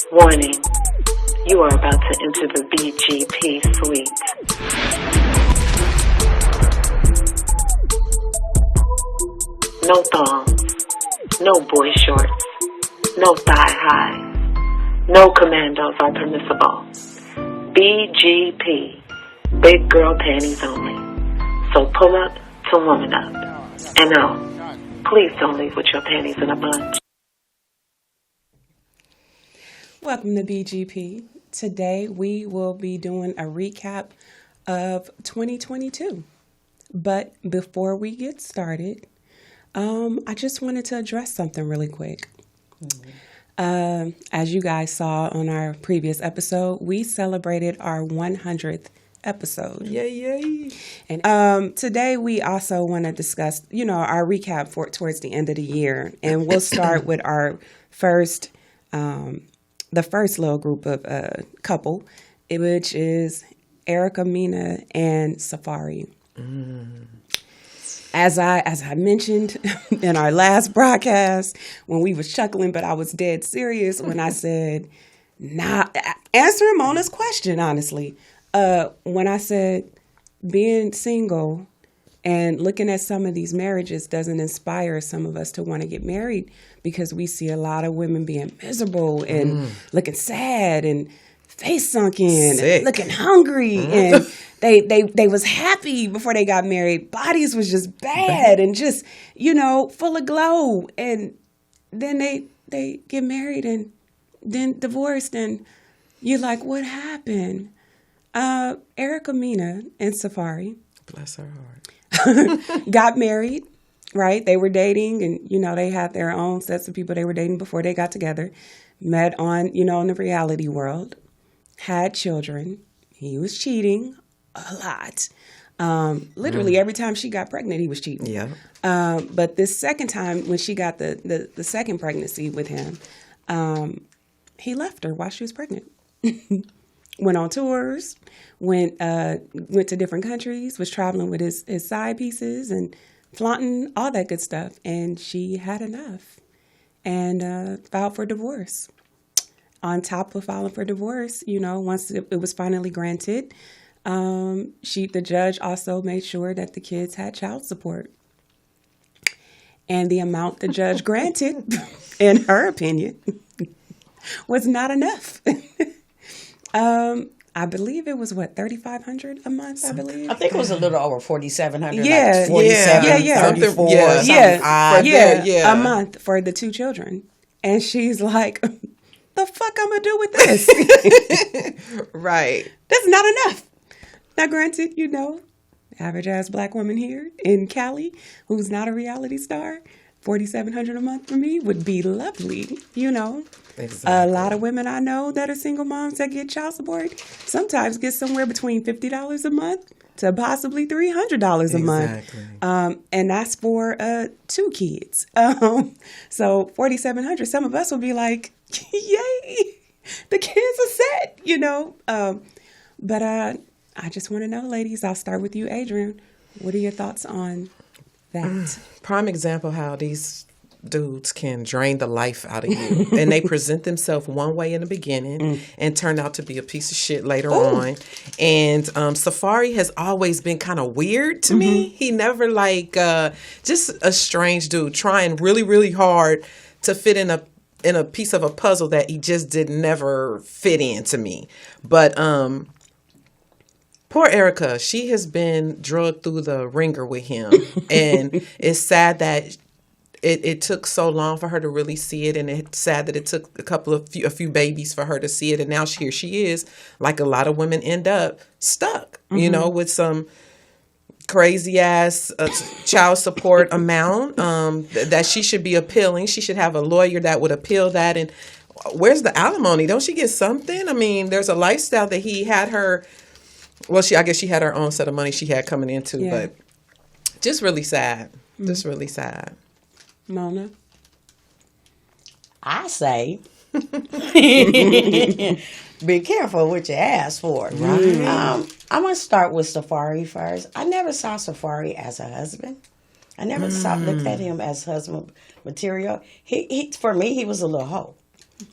Warning, you are about to enter the BGP suite. No thongs, no boy shorts, no thigh highs, no commandos are permissible. BGP, big girl panties only. So pull up to woman up. And no, please don't leave with your panties in a bunch. Welcome to BGP. Today we will be doing a recap of 2022. But before we get started, I just wanted to address something really quick. As you guys saw on our previous episode, we celebrated our 100th episode. Yay. And today we also want to discuss, our recap for towards the end of the year. And we'll start with our first, the first little group of couple, which is Erica Mena and Safaree. As I mentioned in our last broadcast, when we was chuckling, but I was dead serious when I said, answering Mona's question, honestly. When I said being single and looking at some of these marriages doesn't inspire some of us to want to get married because we see a lot of women being miserable and looking sad and face sunken, and looking hungry, and they was happy before they got married. Bodies was just bad and just, full of glow. And then they get married and then divorced, and you're like, what happened? Erica Mena and Safaree, bless her heart, got married, right? They were dating, and, they had their own sets of people they were dating before they got together, met on, in the reality world, had children. He was cheating a lot. Literally every time she got pregnant, he was cheating. Yeah. But this second time, when she got the second pregnancy with him, he left her while she was pregnant. Went on tours, went to different countries, was traveling with his side pieces and flaunting all that good stuff. And she had enough and filed for divorce. On top of filing for divorce, once it was finally granted, the judge also made sure that the kids had child support. And the amount the judge granted, in her opinion, was not enough. I believe it was $3,500 a month. I believe. I think it was a little over $4,700. Yeah, like 47, yeah, 34, a month for the two children. And she's like, the fuck I'm gonna do with this? Right. That's not enough. Now, granted, average ass black woman here in Cali who's not a reality star, $4,700 a month for me would be lovely. Exactly. A lot of women I know that are single moms that get child support sometimes get somewhere between $50 a month to possibly $300 a month. And that's for 2 kids. So $4,700, some of us will be like, yay, the kids are set, But I just want to know, ladies, I'll start with you, Adrianne. What are your thoughts on that? Prime example how these dudes can drain the life out of you. And they present themselves one way in the beginning and turn out to be a piece of shit later on. And Safaree has always been kind of weird to me. He never just a strange dude trying really, really hard to fit in a piece of a puzzle that he just did never fit into me. But poor Erica, she has been drugged through the ringer with him. And it's sad that it took so long for her to really see it. And it's sad that it took a few babies for her to see it. And now here she is, like a lot of women end up stuck, with some crazy ass child support amount that she should be appealing. She should have a lawyer that would appeal that. And where's the alimony? Don't she get something? I mean, there's a lifestyle that he had her. Well, I guess she had her own set of money she had coming into, but just really sad. Just really sad. Mona? I say, be careful what you ask for. Right? I'm going to start with Safaree first. I never saw Safaree as a husband. I never looked at him as husband material. He for me, he was a little hoe.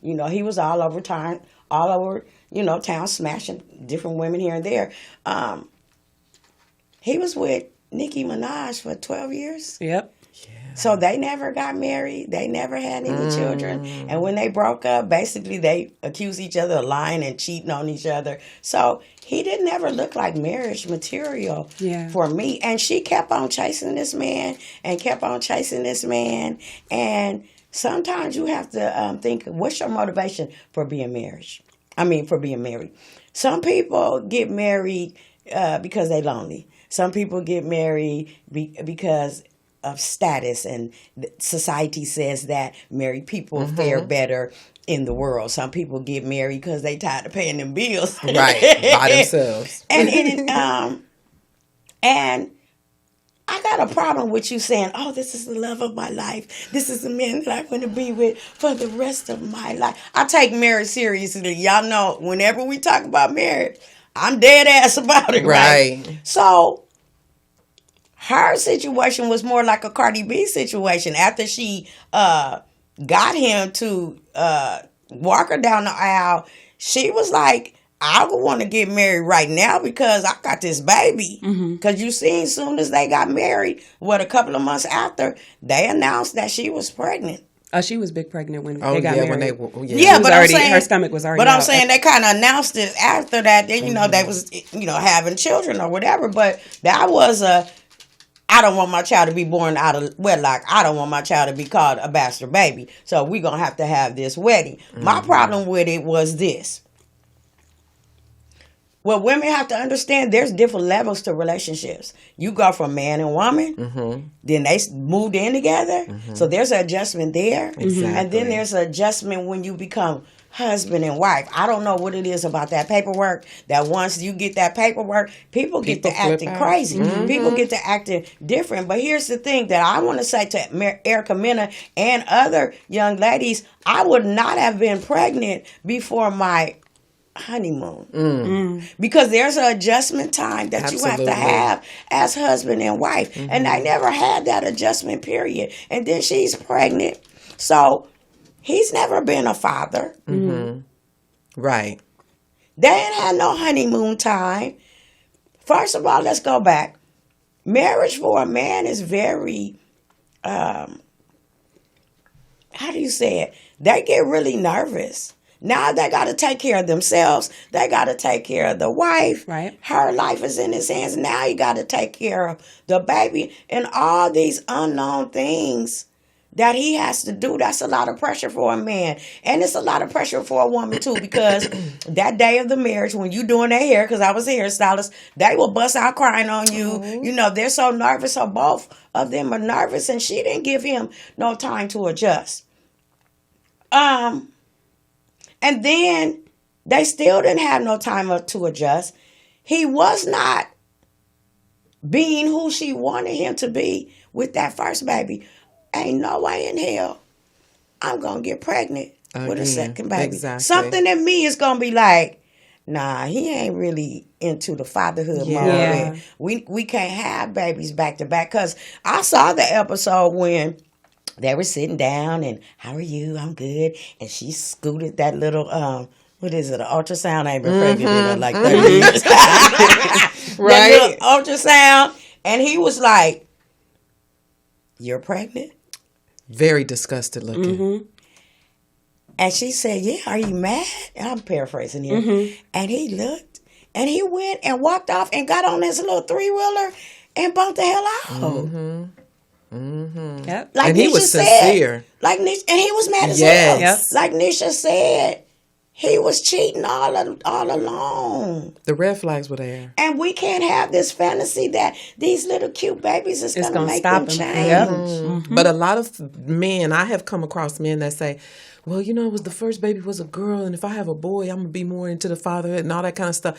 You know, he was all over town, town smashing different women here and there. He was with Nicki Minaj for 12 years. Yep. So they never got married. They never had any children. And when they broke up, basically they accused each other of lying and cheating on each other. So he didn't ever look like marriage material for me. And she kept on chasing this man and kept on chasing this man. And sometimes you have to think, what's your motivation for being married? Some people get married because they're lonely. Some people get married because of status, and society says that married people fare better in the world. Some people get married because they tired of paying them bills, right, by themselves. And I got a problem with you saying, "Oh, this is the love of my life. This is the man that I'm going to be with for the rest of my life." I take marriage seriously. Y'all know, whenever we talk about marriage, I'm dead ass about it, right? So her situation was more like a Cardi B situation. After she got him to walk her down the aisle, she was like, I would want to get married right now because I got this baby. Because you seen, soon as they got married, a couple of months after, they announced that she was pregnant. Oh, she was big pregnant when they got married. But I'm saying her stomach was already. But I'm out. saying they kind of announced it after that. They, they was, having children or whatever. But that was I don't want my child to be born out of wedlock. I don't want my child to be called a bastard baby. So we're going to have this wedding. My problem with it was this. Well, women have to understand there's different levels to relationships. You go from man and woman, then they moved in together. So there's an adjustment there. Exactly. And then there's an adjustment when you become husband and wife. I don't know what it is about that paperwork, that once you get that paperwork, people get to acting crazy. People get to acting different. But here's the thing that I want to say to Erica Mena and other young ladies, I would not have been pregnant before my honeymoon. Because there's an adjustment time that you have to have as husband and wife. And I never had that adjustment period. And then she's pregnant. So he's never been a father. Right. They ain't had no honeymoon time. First of all, let's go back. Marriage for a man is very, how do you say it? They get really nervous. Now they got to take care of themselves. They got to take care of the wife. Right. Her life is in his hands. Now you got to take care of the baby and all these unknown things that he has to do. That's a lot of pressure for a man. And it's a lot of pressure for a woman too, because that day of the marriage, when you doing their hair, because I was a hairstylist, they will bust out crying on you. They're so nervous. So both of them are nervous, and she didn't give him no time to adjust. And then they still didn't have no time to adjust. He was not being who she wanted him to be with that first baby. Ain't no way in hell I'm going to get pregnant with a second baby. Exactly. Something in me is going to be like, nah, he ain't really into the fatherhood mode. We can't have babies back to back. Because I saw the episode when they were sitting down and, how are you? I'm good. And she scooted that little, what is it, an ultrasound? I ain't been pregnant in like 30 years. Right. That little ultrasound. And he was like, you're pregnant? Very disgusted looking. And she said, yeah, are you mad? And I'm paraphrasing here. And he looked, and he went and walked off and got on his little three-wheeler and bumped the hell out. Yep. Like and he was sincere. And he was mad as hell. Yep. Like Neisha said, he was cheating all along. The red flags were there. And we can't have this fantasy that these little cute babies is going to make them change. But a lot of men, I have come across men that say, well, it was the first baby was a girl, and if I have a boy, I'm going to be more into the fatherhood and all that kind of stuff.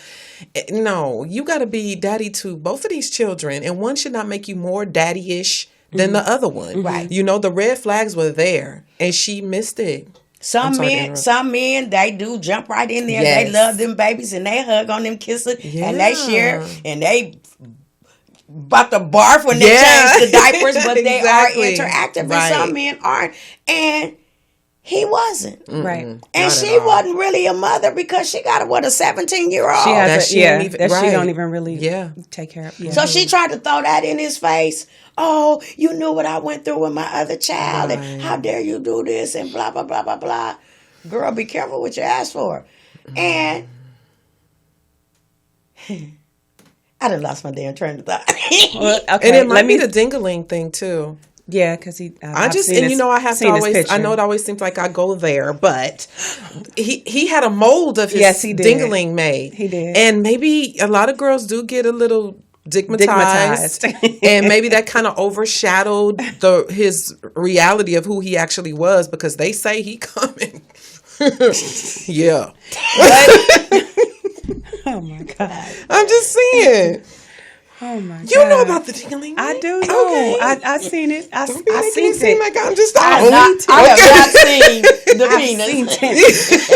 No, you got to be daddy to both of these children, and one should not make you more daddy-ish than the other one. Right. The red flags were there, and she missed it. Some men, they do jump right in there. Yes. They love them babies, and they hug on them, kiss it, and they share, and they about to barf when they change the diapers, but they are interactive, and some men aren't. And He wasn't. Right. And she wasn't really a mother because she got a 17-year-old. She has she don't even really take care of. Yeah. So she tried to throw that in his face. Oh, you knew what I went through with my other child. And how dare you do this and blah, blah, blah, blah, blah. Girl, be careful what you ask for. And I done lost my damn train of thought. Well, okay, and it might be the dingling thing too. Yeah, because he. I have to always. I know it always seems like I go there, but he had a mold of his dingling made. He did, and maybe a lot of girls do get a little stigmatized. And maybe that kind of overshadowed his reality of who he actually was, because they say he coming. Yeah. Oh my God! I'm just saying. Oh my God! You know about the dingling? I do know. Okay. I seen it. I seen it. Seem like I'm just I have not seen the penis.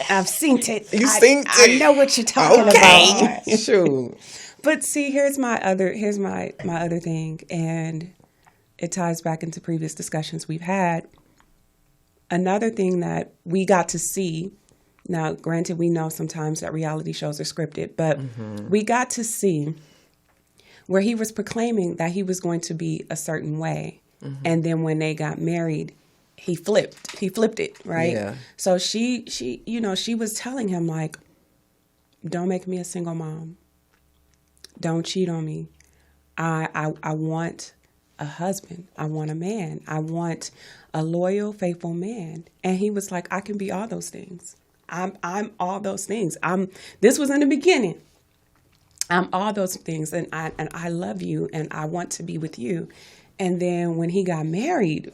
I've seen it. You seen it? I know what you're talking about. Sure. But see, here's my other thing, and it ties back into previous discussions we've had. Another thing that we got to see. Now, granted, we know sometimes that reality shows are scripted, but we got to see where he was proclaiming that he was going to be a certain way. And then when they got married, he flipped it, right? Yeah. So she was telling him, like, don't make me a single mom. Don't cheat on me. I want a husband. I want a man. I want a loyal, faithful man. And he was like, I can be all those things. I'm all those things. This was in the beginning. I'm all those things, and I love you, and I want to be with you. And then when he got married,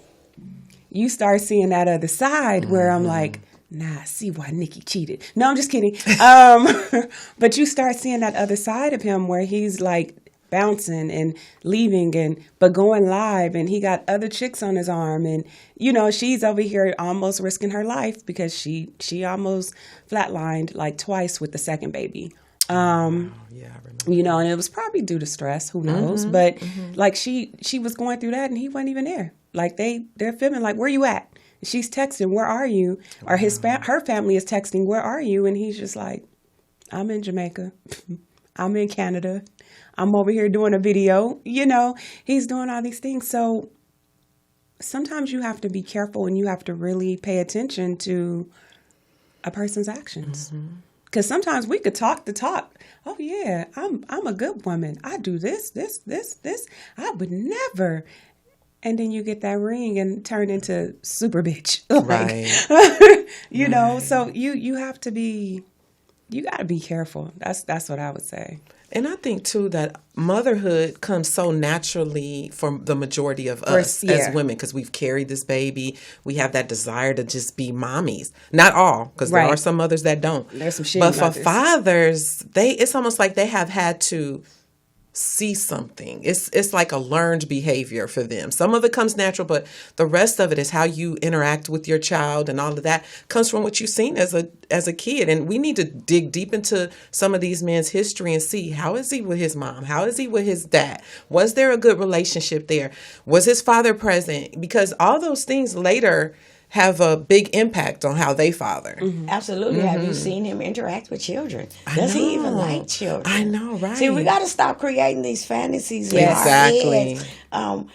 you start seeing that other side where I'm like, nah, I see why Nikki cheated. No, I'm just kidding. But you start seeing that other side of him where he's like bouncing and leaving but going live, and he got other chicks on his arm, and she's over here almost risking her life because she almost flatlined like twice with the second baby. I remember. And it was probably due to stress, who knows, but like she was going through that and he wasn't even there. Like they're filming like, where you at? She's texting, where are you? Or her family is texting, where are you? And he's just like, I'm in Jamaica. I'm in Canada. I'm over here doing a video. He's doing all these things. So sometimes you have to be careful and you have to really pay attention to a person's actions. Because sometimes we could talk the talk. Oh, yeah, I'm a good woman. I do this. I would never. And then you get that ring and turn into super bitch. Right. So you have to be, you got to be careful. That's what I would say. And I think, too, that motherhood comes so naturally for the majority of us as women, because we've carried this baby. We have that desire to just be mommies. Not all, because there are some mothers that don't. There's some shitty But mothers. for fathers, it's almost like they have had to see something. It's like a learned behavior for them. Some of it comes natural, but the rest of it is how you interact with your child, and all of that comes from what you've seen as a kid. And we need to dig deep into some of these men's history and see, how is he with his mom? How is he with his dad? Was there a good relationship there? Was his father present? Because all those things later have a big impact on how they father. Absolutely. Have you seen him interact with children? Does he even like children? I know, right? See, we got to stop creating these fantasies in Exactly. our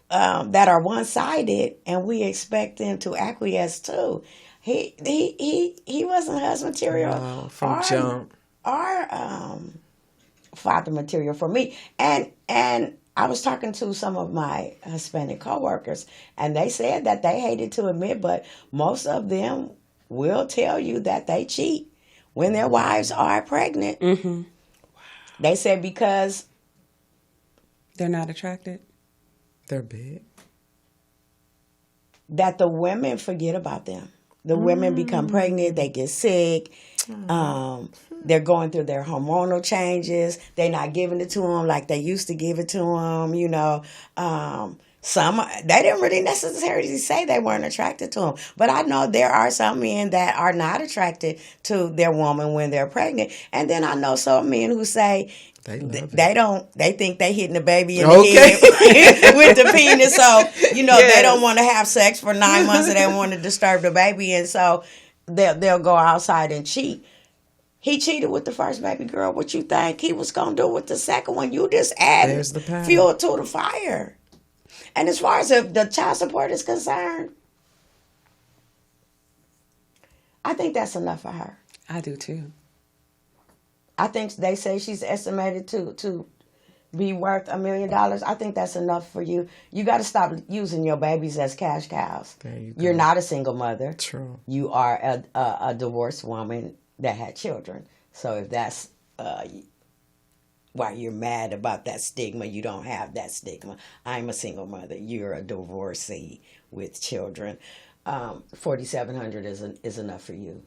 heads, that are one-sided, and we expect them to acquiesce too. He wasn't husband material from jump, or father material for me. And I was talking to some of my Hispanic coworkers, and they said that they hated to admit, but most of them will tell you that they cheat when their wives are pregnant. Wow. They said because they're not attracted. They're big. That the women forget about them. The women become pregnant, they get sick, they're going through their hormonal changes, they're not giving it to them like they used to give it to them, Some, they didn't really necessarily say they weren't attracted to him. But I know there are some men that are not attracted to their woman when they're pregnant. And then I know some men who say they think they hitting the baby in the head with the penis. So, they don't want to have sex for 9 months and they want to disturb the baby. And so they'll go outside and cheat. He cheated with the first baby girl. What you think he was going to do with the second one? You just add fuel to the fire. And as far as the child support is concerned, I think that's enough for her. I do too. I think they say she's estimated to be worth $1 million. I think that's enough for you. You got to stop using your babies as cash cows. There you go. You're not a single mother. True. You are a divorced woman that had children. So if that's why you're mad about that stigma, you don't have that stigma. I'm a single mother. You're a divorcee with children. $4,700 is enough for you.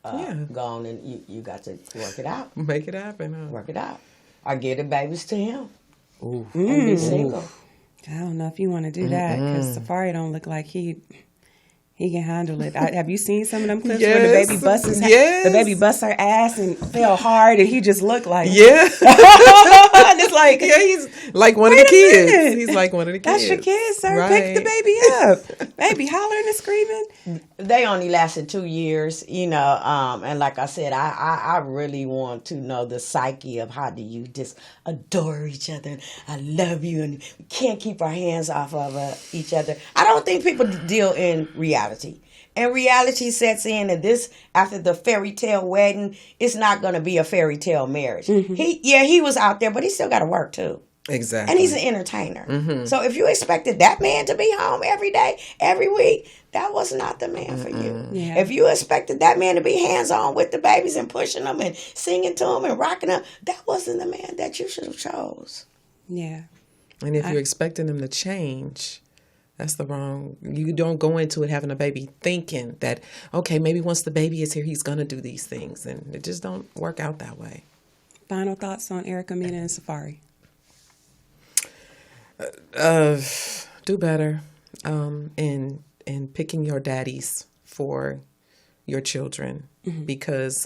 Go on and you got to work it out. Make it happen. Huh? Work it out. Or give the babies to him. Ooh. And be single. I don't know if you want to do that because Safaree don't look like he can handle it. Have you seen some of them clips where the baby busts her ass and fell hard and he just looked like and it's like he's like one of the kids. He's like one of the kids. That's your kid, sir. Right. Pick the baby up. Baby hollering and screaming. They only lasted 2 years, and like I said, I really want to know the psyche of how do you just adore each other. I love you and we can't keep our hands off of each other. I don't think people deal in reality. And reality sets in, and this, after the fairy tale wedding, it's not going to be a fairy tale marriage. Mm-hmm. He was out there, but he still got to work too. Exactly. And he's an entertainer. Mm-hmm. So if you expected that man to be home every day, every week, that was not the man for you. Yeah. If you expected that man to be hands-on with the babies and pushing them and singing to them and rocking them, that wasn't the man that you should have chose. Yeah. And if you're expecting him to change, that's the wrong. You don't go into it having a baby thinking that, okay, maybe once the baby is here, he's going to do these things. And it just don't work out that way. Final thoughts on Erica Mena and Safaree? Do better in picking your daddies for your children, because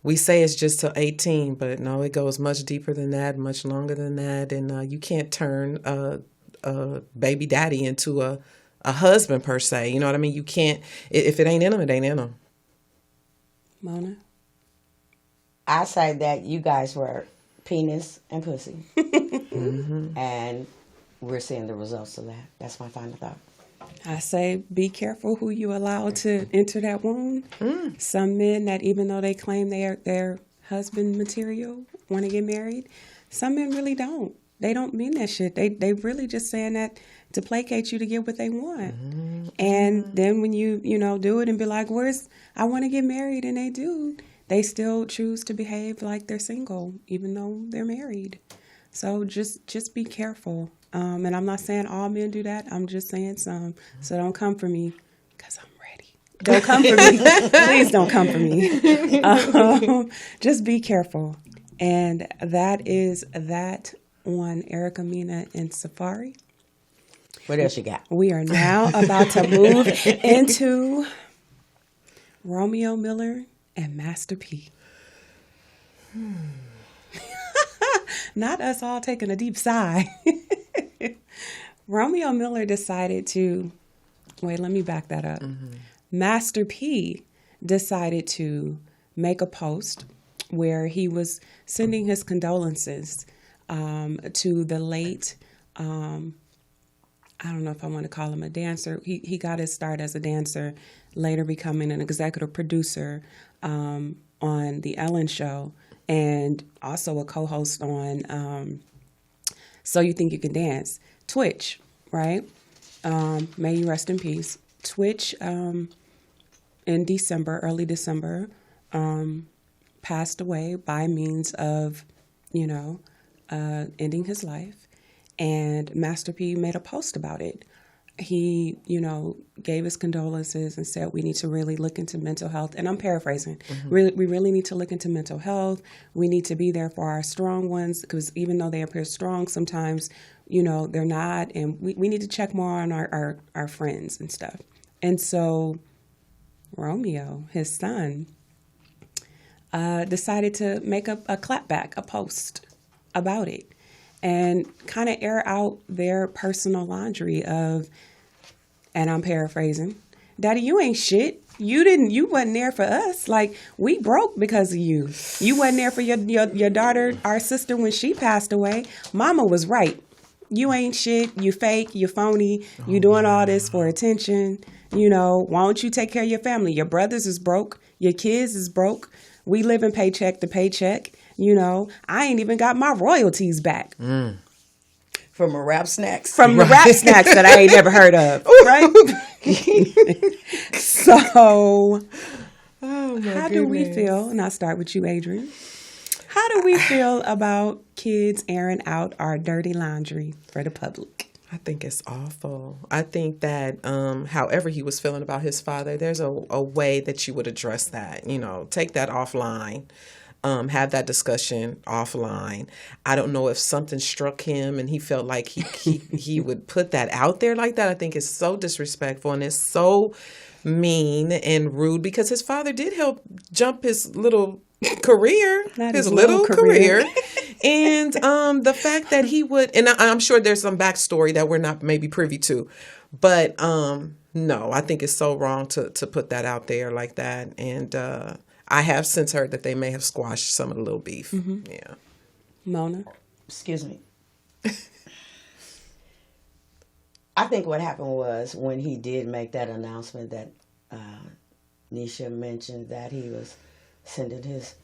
we say it's just till 18, but no, it goes much deeper than that, much longer than that, and you can't turn a baby daddy into a husband per se. You know what I mean? You can't. If it ain't in them, it ain't in them. Mona? I say that you guys were penis and pussy. And we're seeing the results of that. That's my final thought. I say be careful who you allow to enter that womb. Some men that even though they claim they're husband material want to get married, some men really don't. They don't mean that shit. They really just saying that to placate you to get what they want. And then when you do it and be like, I want to get married, and they do, they still choose to behave like they're single, even though they're married. So just be careful. And I'm not saying all men do that. I'm just saying some. So don't come for me, because I'm ready. Don't come for me. Please don't come for me. Just be careful. And that is that on Erica Mena and Safaree. What else you got? We are now about to move into Romeo Miller and Master P. Not us all taking a deep sigh. Romeo Miller decided to, let me back that up. Master P decided to make a post where he was sending his condolences to the late, I don't know if I want to call him a dancer. He got his start as a dancer, later becoming an executive producer on The Ellen Show, and also a co-host on So You Think You Can Dance. Twitch, right? May you rest in peace. Twitch, in early December, passed away by means of, ending his life. And Master P made a post about it. He, gave his condolences and said we need to really look into mental health. And I'm paraphrasing. We really need to look into mental health. We need to be there for our strong ones, because even though they appear strong, sometimes they're not, and we need to check more on our friends and stuff. And so Romeo, his son, decided to make a clapback, a post about it, and kind of air out their personal laundry of, and I'm paraphrasing, "Daddy, you ain't shit. You wasn't there for us. Like, we broke because of you. You wasn't there for your daughter, our sister, when she passed away. Mama was right. You ain't shit. You fake. You phony. You doing all this for attention. Why don't you take care of your family? Your brothers is broke. Your kids is broke. We living paycheck to paycheck. I ain't even got my royalties back." From a rap snacks. From the rap snacks that I ain't never heard of. Right? So, how do we feel? And I'll start with you, Adrianne. How do we feel about kids airing out our dirty laundry for the public? I think it's awful. I think that however he was feeling about his father, there's a way that you would address that. Take that offline. Have that discussion offline. I don't know if something struck him and he felt like he would put that out there like that. I think it's so disrespectful and it's so mean and rude, because his father did help jump his little career, his little career. And the fact that he would, and I'm sure there's some backstory that we're not maybe privy to, but no, I think it's so wrong to put that out there like that. And I have since heard that they may have squashed some of the little beef. Mm-hmm. Yeah. Mona? Excuse me. I think what happened was when he did make that announcement that Neisha mentioned that he was sending his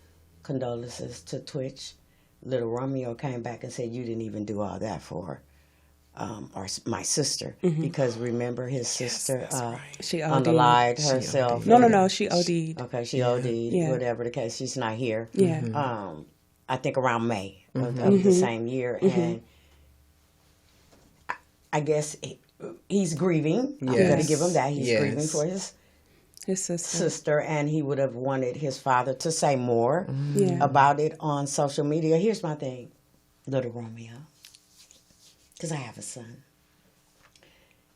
condolences to Twitch, little Romeo came back and said, "You didn't even do all that for my sister." Mm-hmm. Because remember his sister she OD'd. Unalied herself. No, she OD'd. Okay, she OD'd, whatever the case. She's not here. Yeah. Mm-hmm. I think around May of the same year. Mm-hmm. And I guess he's grieving. Yes. I'm going to give him that. He's grieving for his sister, and he would have wanted his father to say more about it on social media. Here's my thing, little Romeo, because I have a son.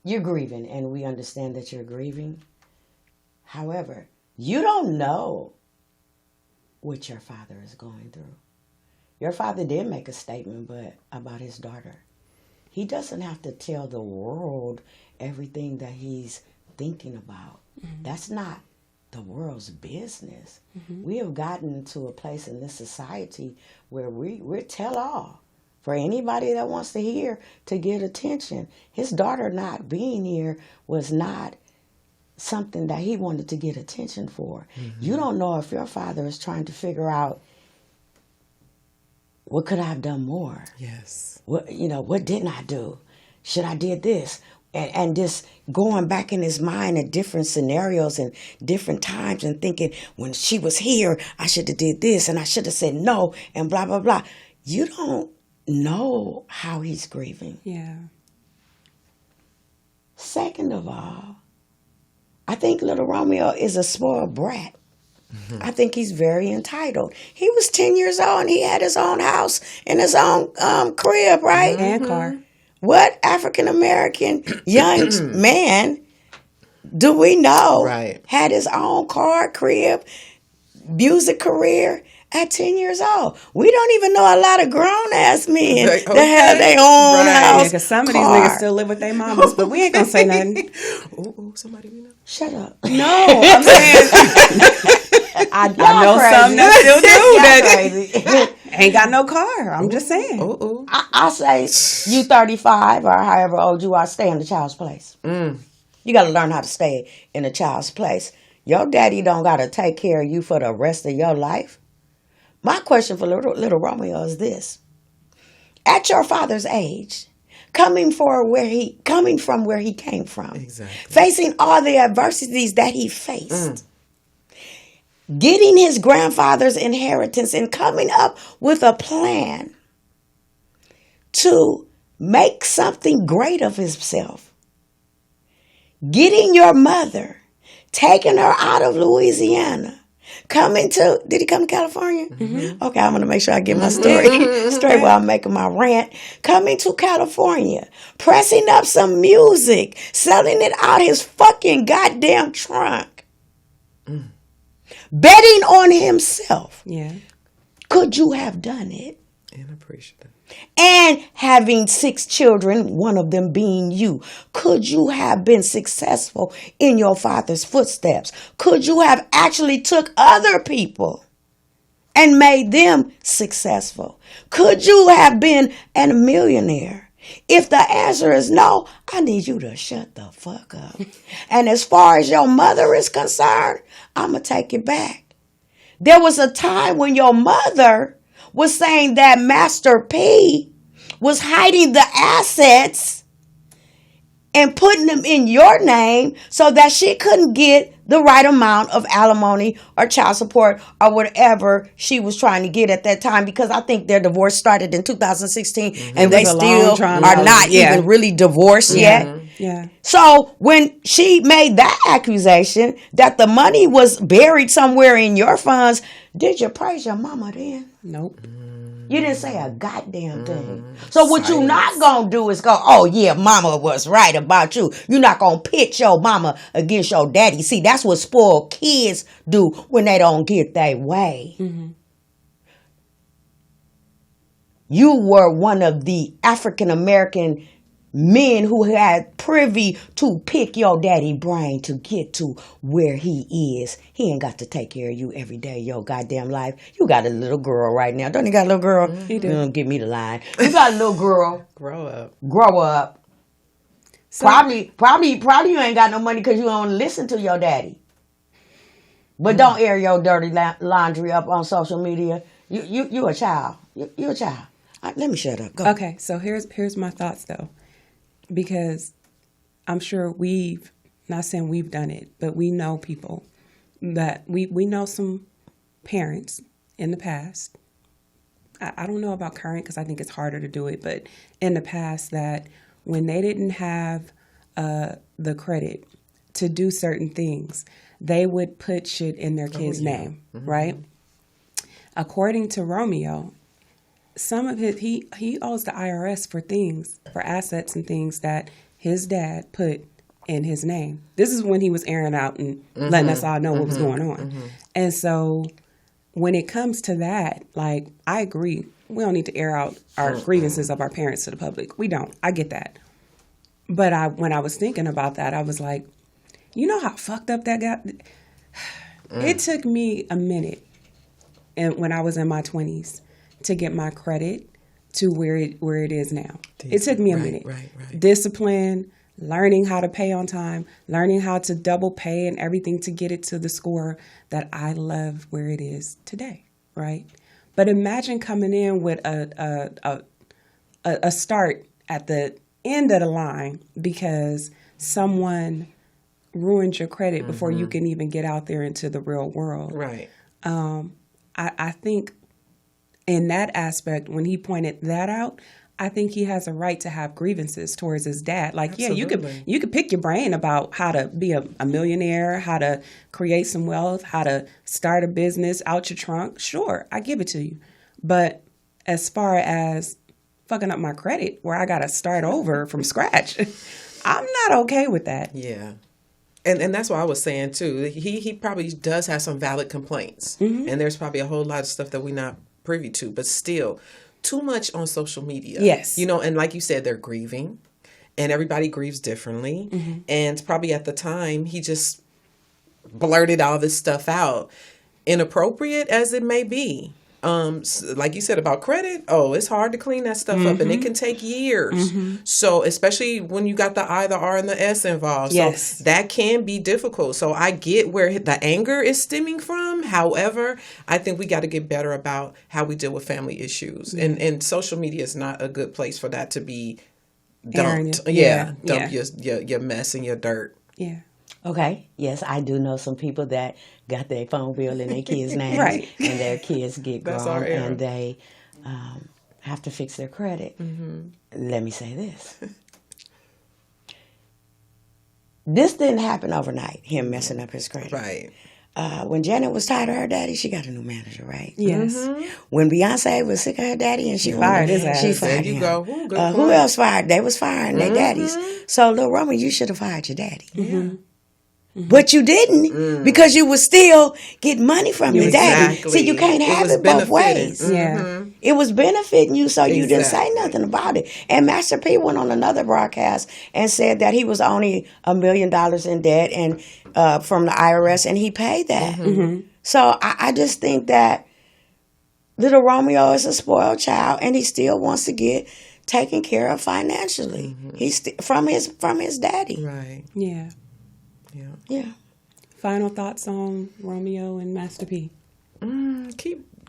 You're grieving, and we understand that you're grieving. However, you don't know what your father is going through. Your father did make a statement about his daughter. He doesn't have to tell the world everything that he's thinking about. Mm-hmm. That's not the world's business. Mm-hmm. We have gotten to a place in this society where we're tell all for anybody that wants to hear, to get attention. His daughter not being here was not something that he wanted to get attention for. Mm-hmm. You don't know if your father is trying to figure out, what could I have done more? Yes. What didn't I do? Should I did this? And just going back in his mind at different scenarios and different times and thinking, when she was here, I should have did this and I should have said no and blah, blah, blah. You don't know how he's grieving. Yeah. Second of all, I think little Romeo is a spoiled brat. Mm-hmm. I think he's very entitled. He was 10 years old and he had his own house and his own crib, right? Mm-hmm. And car. What African-American young man do we know had his own car, crib, music career at 10 years old? We don't even know a lot of grown-ass men that have their own house, because some of these niggas still live with their mamas, but we ain't going to say nothing. Ooh, somebody we know. Shut up. No, I'm saying... I know some that still do that ain't got no car. I'm just saying. I say you 35 or however old you are, stay in the child's place. You got to learn how to stay in a child's place. Your daddy don't got to take care of you for the rest of your life. My question for little Romeo is this. At your father's age, coming from where he came from, exactly. Facing all the adversities that he faced, getting his grandfather's inheritance and coming up with a plan to make something great of himself. Getting your mother, taking her out of Louisiana, Did he come to California? Mm-hmm. Okay, I'm going to make sure I get my story straight while I'm making my rant. Coming to California, pressing up some music, selling it out his fucking goddamn trunk. Betting on himself. Yeah. Could you have done it? Inappreciative. And having 6 children, one of them being you. Could you have been successful in your father's footsteps? Could you have actually took other people and made them successful? Could you have been a millionaire? If the answer is no, I need you to shut the fuck up. And as far as your mother is concerned, I'm going to take it back. There was a time when your mother was saying that Master P was hiding the assets and putting them in your name so that she couldn't get the right amount of alimony or child support or whatever she was trying to get at that time, because I think their divorce started in 2016 and they still are not even really divorced yet. Yeah. So when she made that accusation that the money was buried somewhere in your funds, did you praise your mama then? Nope. You didn't say a goddamn thing. So what you not going to do is go, oh yeah, mama was right about you. You're not going to pit your mama against your daddy. See, that's what spoiled kids do when they don't get their way. Mm-hmm. You were one of the African-American men who had privy to pick your daddy brain to get to where he is. He ain't got to take care of you every day of your goddamn life. You got a little girl right now. Don't you got a little girl? He do. Don't give me the line. You got a little girl. Grow up. So, probably you ain't got no money because you don't listen to your daddy. But don't air your dirty laundry up on social media. You a child. You a child. Let me shut up. Go. Okay, so here's my thoughts though. Because I'm sure not saying we've done it, but we know people that we know some parents in the past. I don't know about current because I think it's harder to do it, but in the past that when they didn't have the credit to do certain things, they would put shit in their kid's name, right? According to Romeo, some of he owes the IRS for assets and things that his dad put in his name. This is when he was airing out and letting us all know what was going on. And so when it comes to that, like, I agree. We don't need to air out our grievances of our parents to the public. We don't. I get that. But when I was thinking about that, I was like, you know how fucked up that got? It took me a minute and when I was in my 20s to get my credit to where it is now. It took me a minute. Right. Discipline, learning how to pay on time, learning how to double pay and everything to get it to the score that I love where it is today, right? But imagine coming in with a start at the end of the line because someone ruined your credit before you can even get out there into the real world. Right. I think in that aspect, when he pointed that out, I think he has a right to have grievances towards his dad. Like, absolutely. Yeah, you could pick your brain about how to be a millionaire, how to create some wealth, how to start a business out your trunk. Sure, I give it to you. But as far as fucking up my credit where I got to start over from scratch, I'm not okay with that. Yeah. And that's what I was saying, too. He probably does have some valid complaints. And there's probably a whole lot of stuff that we're not privy to, but still too much on social media. Yes. You know, and like you said, they're grieving and everybody grieves differently. And probably at the time he just blurted all this stuff out, inappropriate as it may be. Like you said about credit, it's hard to clean that stuff up and it can take years. So especially when you got the I, the R, and the S involved. Yes. So that can be difficult. So I get where the anger is stemming from. However, I think we got to get better about how we deal with family issues. And social media is not a good place for that to be dumped. Dump your mess and your dirt. Yeah. Okay. Yes, I do know some people that got their phone bill in their kids' names. Right. And their kids get grown and they have to fix their credit. Let me say this. This didn't happen overnight, him messing up his credit. Right. when Janet was tired of her daddy, she got a new manager, right? Yes. When Beyonce was sick of her daddy and she fired his ass. she There fired you him. go. Ooh, good Who point. else fired? They was firing their daddies. So, Lil Romeo, you should have fired your daddy. But you didn't because you would still get money from your daddy. Exactly. See, you can't have was it both benefiting. ways. Yeah. It was benefiting you, so you didn't say Exactly. nothing about it. And Master P went on another broadcast and said that he was only $1 million in debt and from the IRS, and he paid that. So I just think that little Romeo is a spoiled child, and he still wants to get taken care of financially. He's from his daddy. Right. Yeah. Yeah. Yeah. Final thoughts on Romeo and Master P?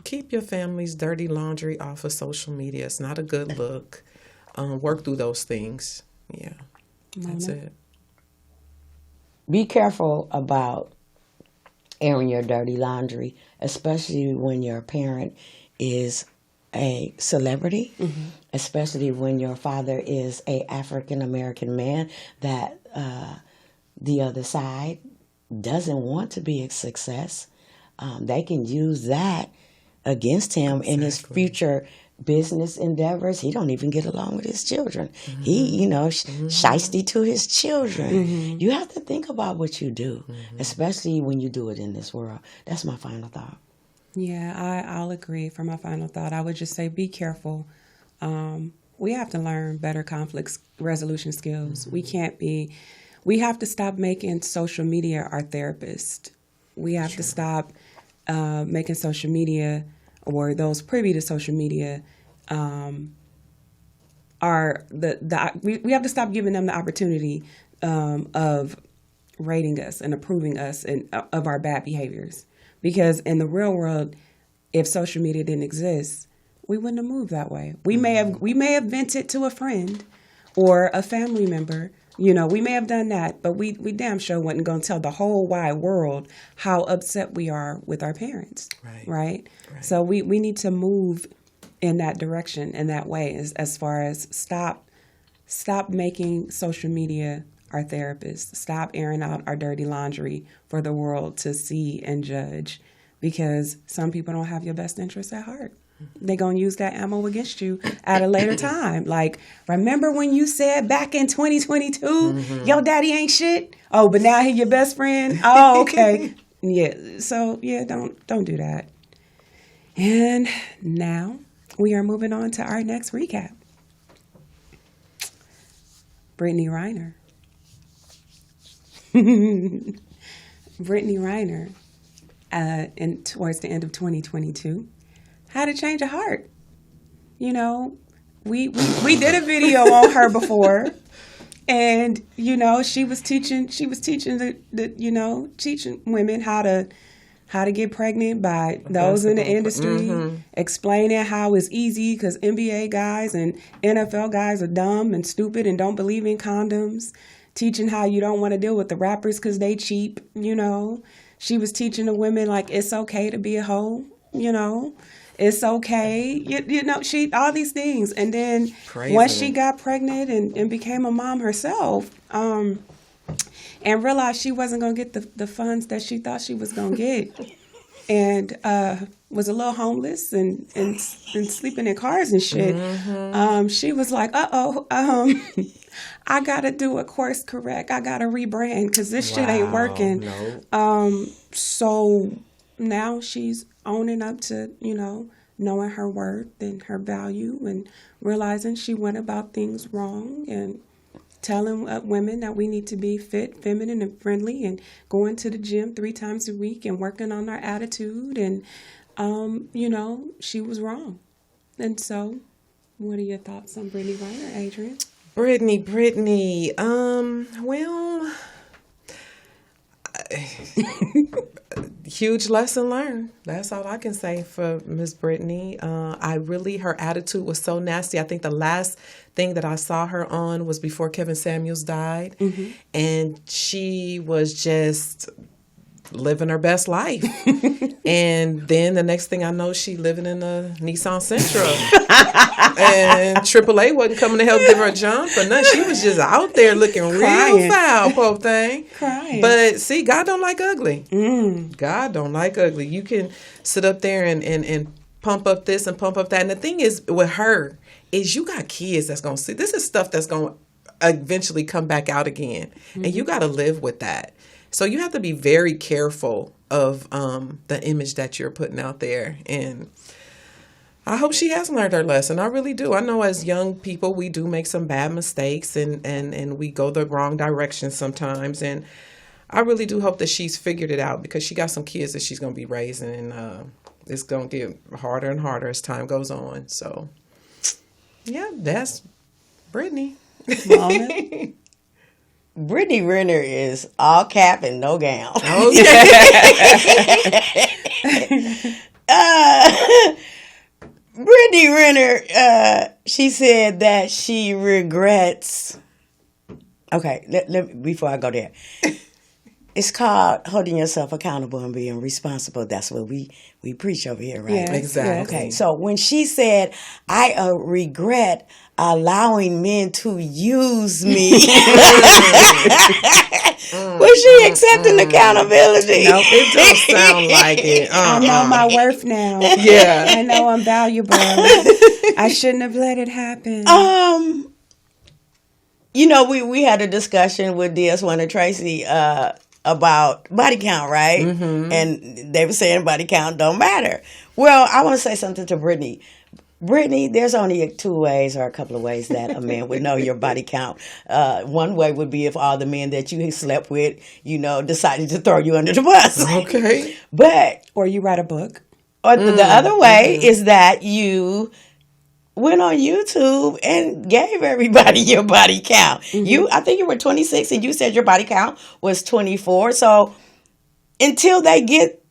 Keep your family's dirty laundry off of social media. It's not a good look. Work through those things. Yeah. That's it. Be careful about airing your dirty laundry, especially when your parent is a celebrity, especially when your father is a African American man that the other side doesn't want to be a success. They can use that against him in his future business endeavors. He don't even get along with his children. He, shiesty to his children. You have to think about what you do, especially when you do it in this world. That's my final thought. Yeah, I'll agree. For my final thought, I would just say be careful. We have to learn better conflict resolution skills. We have to stop making social media our therapist. We have to stop making social media, or those privy to social media, we have to stop giving them the opportunity of rating us and approving us and of our bad behaviors. Because in the real world, if social media didn't exist, we wouldn't have moved that way. We may have vented to a friend or a family member. We may have done that, but we damn sure wasn't going to tell the whole wide world how upset we are with our parents. Right? So we need to move in that direction, in that way, as far as stop making social media our therapist. Stop airing out our dirty laundry for the world to see and judge, because some people don't have your best interests at heart. They're going to use that ammo against you at a later time. Like, remember when you said back in 2022, your daddy ain't shit? Oh, but now he your best friend? Oh, okay. Yeah. So, yeah, don't do that. And now we are moving on to our next recap. Britney Renner. Britney Renner, towards the end of 2022, had a change of heart. We did a video on her before, and she was teaching teaching women how to get pregnant by those in the industry, explaining how it's easy because NBA guys and NFL guys are dumb and stupid and don't believe in condoms. Teaching how you don't want to deal with the rappers because they cheap. She was teaching the women like it's okay to be a hoe. It's okay, she all these things. And then once she got pregnant and became a mom herself, and realized she wasn't going to get the funds that she thought she was going to get, and was a little homeless and sleeping in cars and shit, she was like, I got to do a course correct. I got to rebrand because this shit ain't working. No. So now she's owning up to, knowing her worth and her value and realizing she went about things wrong and telling women that we need to be fit, feminine, and friendly and going to the gym 3 times a week and working on our attitude. And, she was wrong. And so what are your thoughts on Britney Renner, Adrianne? Britney. Huge lesson learned. That's all I can say for Miss Britney. Her attitude was so nasty. I think the last thing that I saw her on was before Kevin Samuels died. And she was just living her best life. And then the next thing I know, she living in a Nissan Sentra. And AAA wasn't coming to help give her a jump or nothing. She was just out there looking real foul, poor thing. Crying. But see, God don't like ugly. God don't like ugly. You can sit up there and pump up this and pump up that. And the thing is with her is you got kids that's going to see. This is stuff that's going to eventually come back out again. And you got to live with that. So you have to be very careful of the image that you're putting out there. And I hope she has learned her lesson. I really do. I know as young people, we do make some bad mistakes and we go the wrong direction sometimes. And I really do hope that she's figured it out because she got some kids that she's going to be raising. And it's going to get harder and harder as time goes on. So, yeah, that's Britney. Britney Renner is all cap and no gown. Okay. Britney Renner, she said that she regrets. Okay, before I go there. It's called holding yourself accountable and being responsible. That's what we preach over here, right? Yes, exactly. Okay, so when she said, I regret allowing men to use me, was she accepting accountability? No, it don't sound like it. I know my worth now. Yeah. I know I'm valuable. I shouldn't have let it happen. You know, we had a discussion with DS1 and Tracy about body count, right? And they were saying body count don't matter. Well, I want to say something to Britney. Britney, there's only two ways or a couple of ways that a man would know your body count. One way would be if all the men that you slept with, decided to throw you under the bus. Okay. But Or you write a book. or the other way is that you went on YouTube and gave everybody your body count. I think you were 26 and you said your body count was 24. So until they get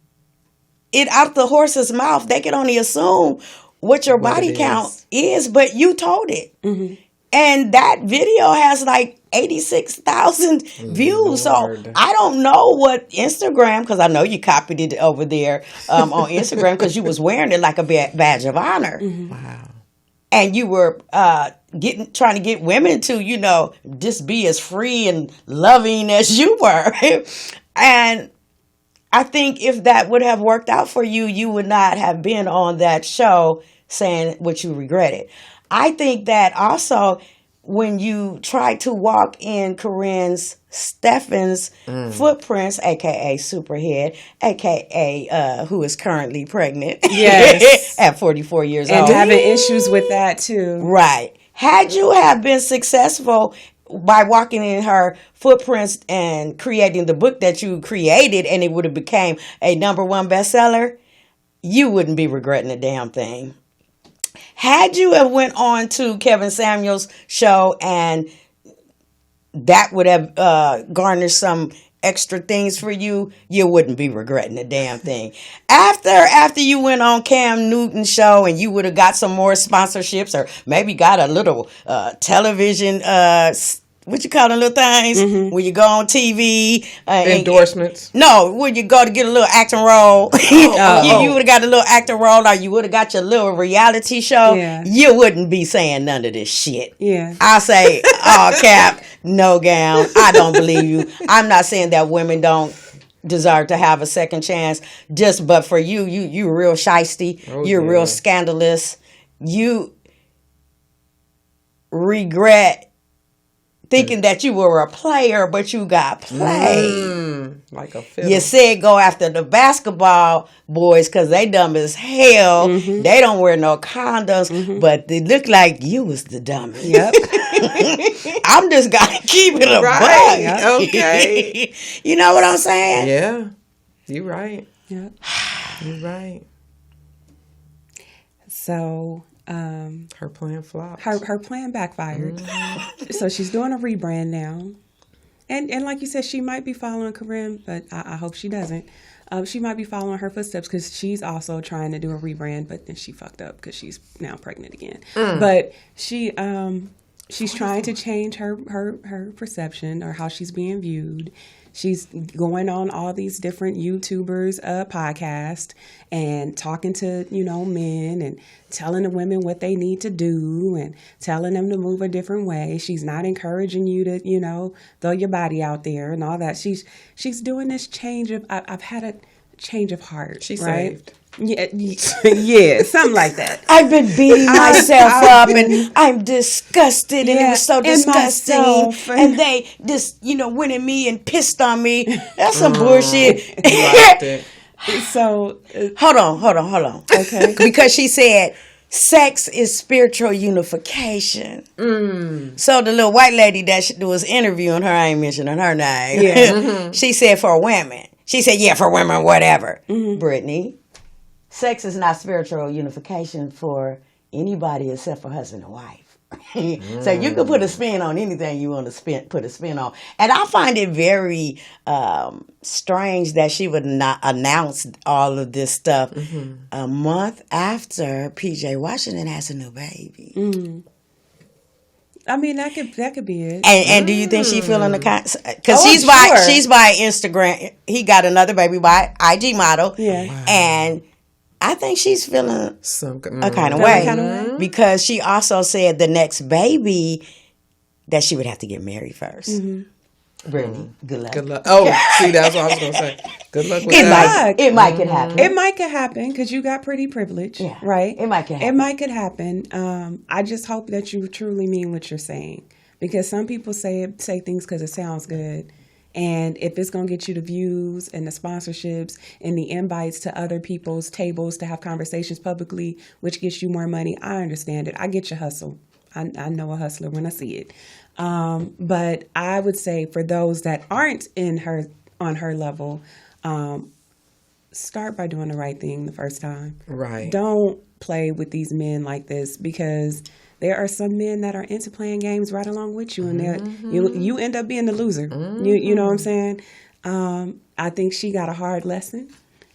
it out the horse's mouth, they can only assume what your body count is, but you told it. And that video has like 86,000 views. So I don't know what Instagram, because I know you copied it over there on Instagram because you was wearing it like a badge of honor. Wow. And you were trying to get women to, just be as free and loving as you were. And I think if that would have worked out for you, you would not have been on that show saying what you regretted. I think that also when you tried to walk in Corinne Steffen's footprints, a.k.a. Superhead, a.k.a. Who is currently pregnant Yes. at 44 years And old. having issues with that, too. Right. Had you have been successful by walking in her footprints and creating the book that you created and it would have became a #1 bestseller, you wouldn't be regretting a damn thing. Had you have went on to Kevin Samuels' show and that would have garnered some extra things for you, you wouldn't be regretting a damn thing. After you went on Cam Newton's show and you would have got some more sponsorships or maybe got a little television what you call them little things when you go on TV Endorsements. No, when you go to get a little acting role, you would have got a little acting role, or you would have got your little reality show. Yeah. You wouldn't be saying none of this shit. Yeah. I say, all cap, no gown. I don't believe you. I'm not saying that women don't deserve to have a second chance. But for you real shiesty. You're real scandalous. You regret thinking that you were a player, but you got played. Like a film. You said go after the basketball boys because they dumb as hell. They don't wear no condoms, but they look like you was the dumbest. Yep. I'm just gonna keep it a Right. buck. Okay. You know what I'm saying? Yeah. You're right. Yep. You're right. So... her plan flopped. Her plan backfired. So she's doing a rebrand now. And like you said, she might be following Corinne, but I hope she doesn't. She might be following her footsteps because she's also trying to do a rebrand, but then she fucked up because she's now pregnant again. But she's trying to change her perception or how she's being viewed. she's going on all these different YouTubers podcasts and talking to, men and telling the women what they need to do and telling them to move a different way. She's not encouraging you to, throw your body out there and all that. She's doing this change of, I've had a change of heart. She's right? saved. Yeah, something like that. I've been beating myself up and I'm disgusted and it was so disgusting. And they just, went at me and pissed on me. That's some bullshit. So, hold on. Okay. Because she said, sex is spiritual unification. So the little white lady that was interviewing her, I ain't mentioning her name. Yeah. She said for women. She said, yeah, for women, whatever. Brittany, sex is not spiritual unification for anybody except for husband and wife. So you can put a spin on anything you want to put a spin on. And I find it very strange that she would not announce all of this stuff a month after PJ Washington has a new baby. I mean, that could be it. And do you think she feeling the kind? Because she's by Instagram. He got another baby by IG model. Yeah. Wow. And I think she's feeling a kind of way because she also said the next baby that she would have to get married first. Brittany, good luck. Good luck. Oh, see, that's what I was going to say. Good luck with that. It might could happen. It might could happen because you got pretty privilege, right? It might could happen. It might could happen. I just hope that you truly mean what you're saying, because some people say things because it sounds good. And if it's going to get you the views and the sponsorships and the invites to other people's tables to have conversations publicly, which gets you more money, I understand it. I get your hustle. I know a hustler when I see it. But I would say for those that aren't on her level, start by doing the right thing the first time. Right. Don't play with these men like this, because there are some men that are into playing games right along with you, and you end up being the loser. You know what I'm saying? I think she got a hard lesson.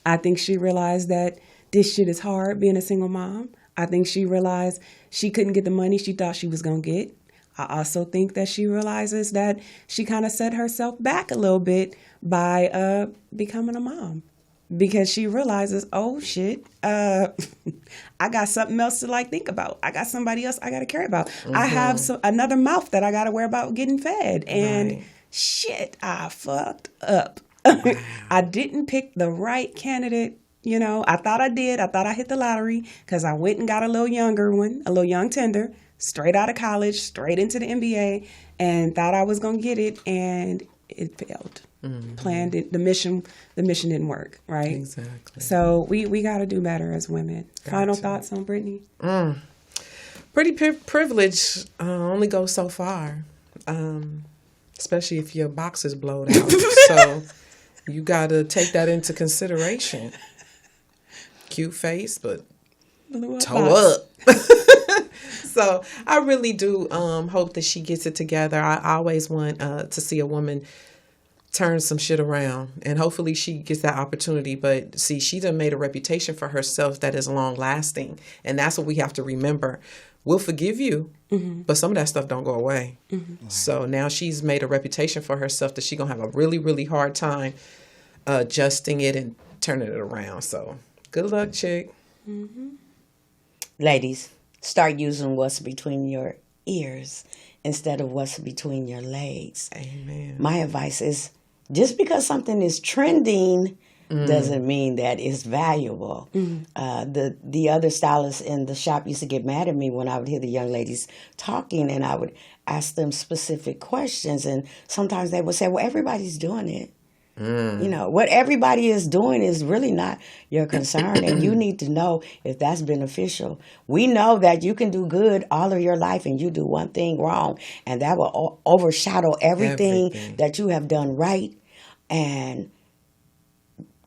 I think she realized that this shit is hard being a single mom. I think she realized she couldn't get the money she thought she was going to get. I also think that she realizes that she kind of set herself back a little bit by becoming a mom. Because she realizes, oh shit, I got something else to think about. I got somebody else I got to care about. I have another mouth that I got to worry about getting fed. And shit, I fucked up. I didn't pick the right candidate. I thought I did. I thought I hit the lottery because I went and got a little younger one, a little young tender, straight out of college, straight into the NBA, and thought I was going to get it, and it failed. Planned it. The mission didn't work, right? Exactly. So we got to do better as women. Final thoughts on Britney? Pretty privilege only goes so far, especially if your box is blowed out. So you got to take that into consideration. Cute face, but toe up. So I really do hope that she gets it together. I always want to see a woman turn some shit around, and hopefully she gets that opportunity. But see, she done made a reputation for herself that is long lasting, and that's what we have to remember. We'll forgive you, but some of that stuff don't go away. So now she's made a reputation for herself that she's gonna have a really, really hard time adjusting it and turning it around. So good luck, chick. Ladies, start using what's between your ears instead of what's between your legs. Amen. My advice is, just because something is trending doesn't mean that it's valuable. The other stylists in the shop used to get mad at me when I would hear the young ladies talking, and I would ask them specific questions, and sometimes they would say, well, everybody's doing it. What everybody is doing is really not your concern, and you need to know if that's beneficial. We know that you can do good all of your life and you do one thing wrong, and that will overshadow everything that you have done right. And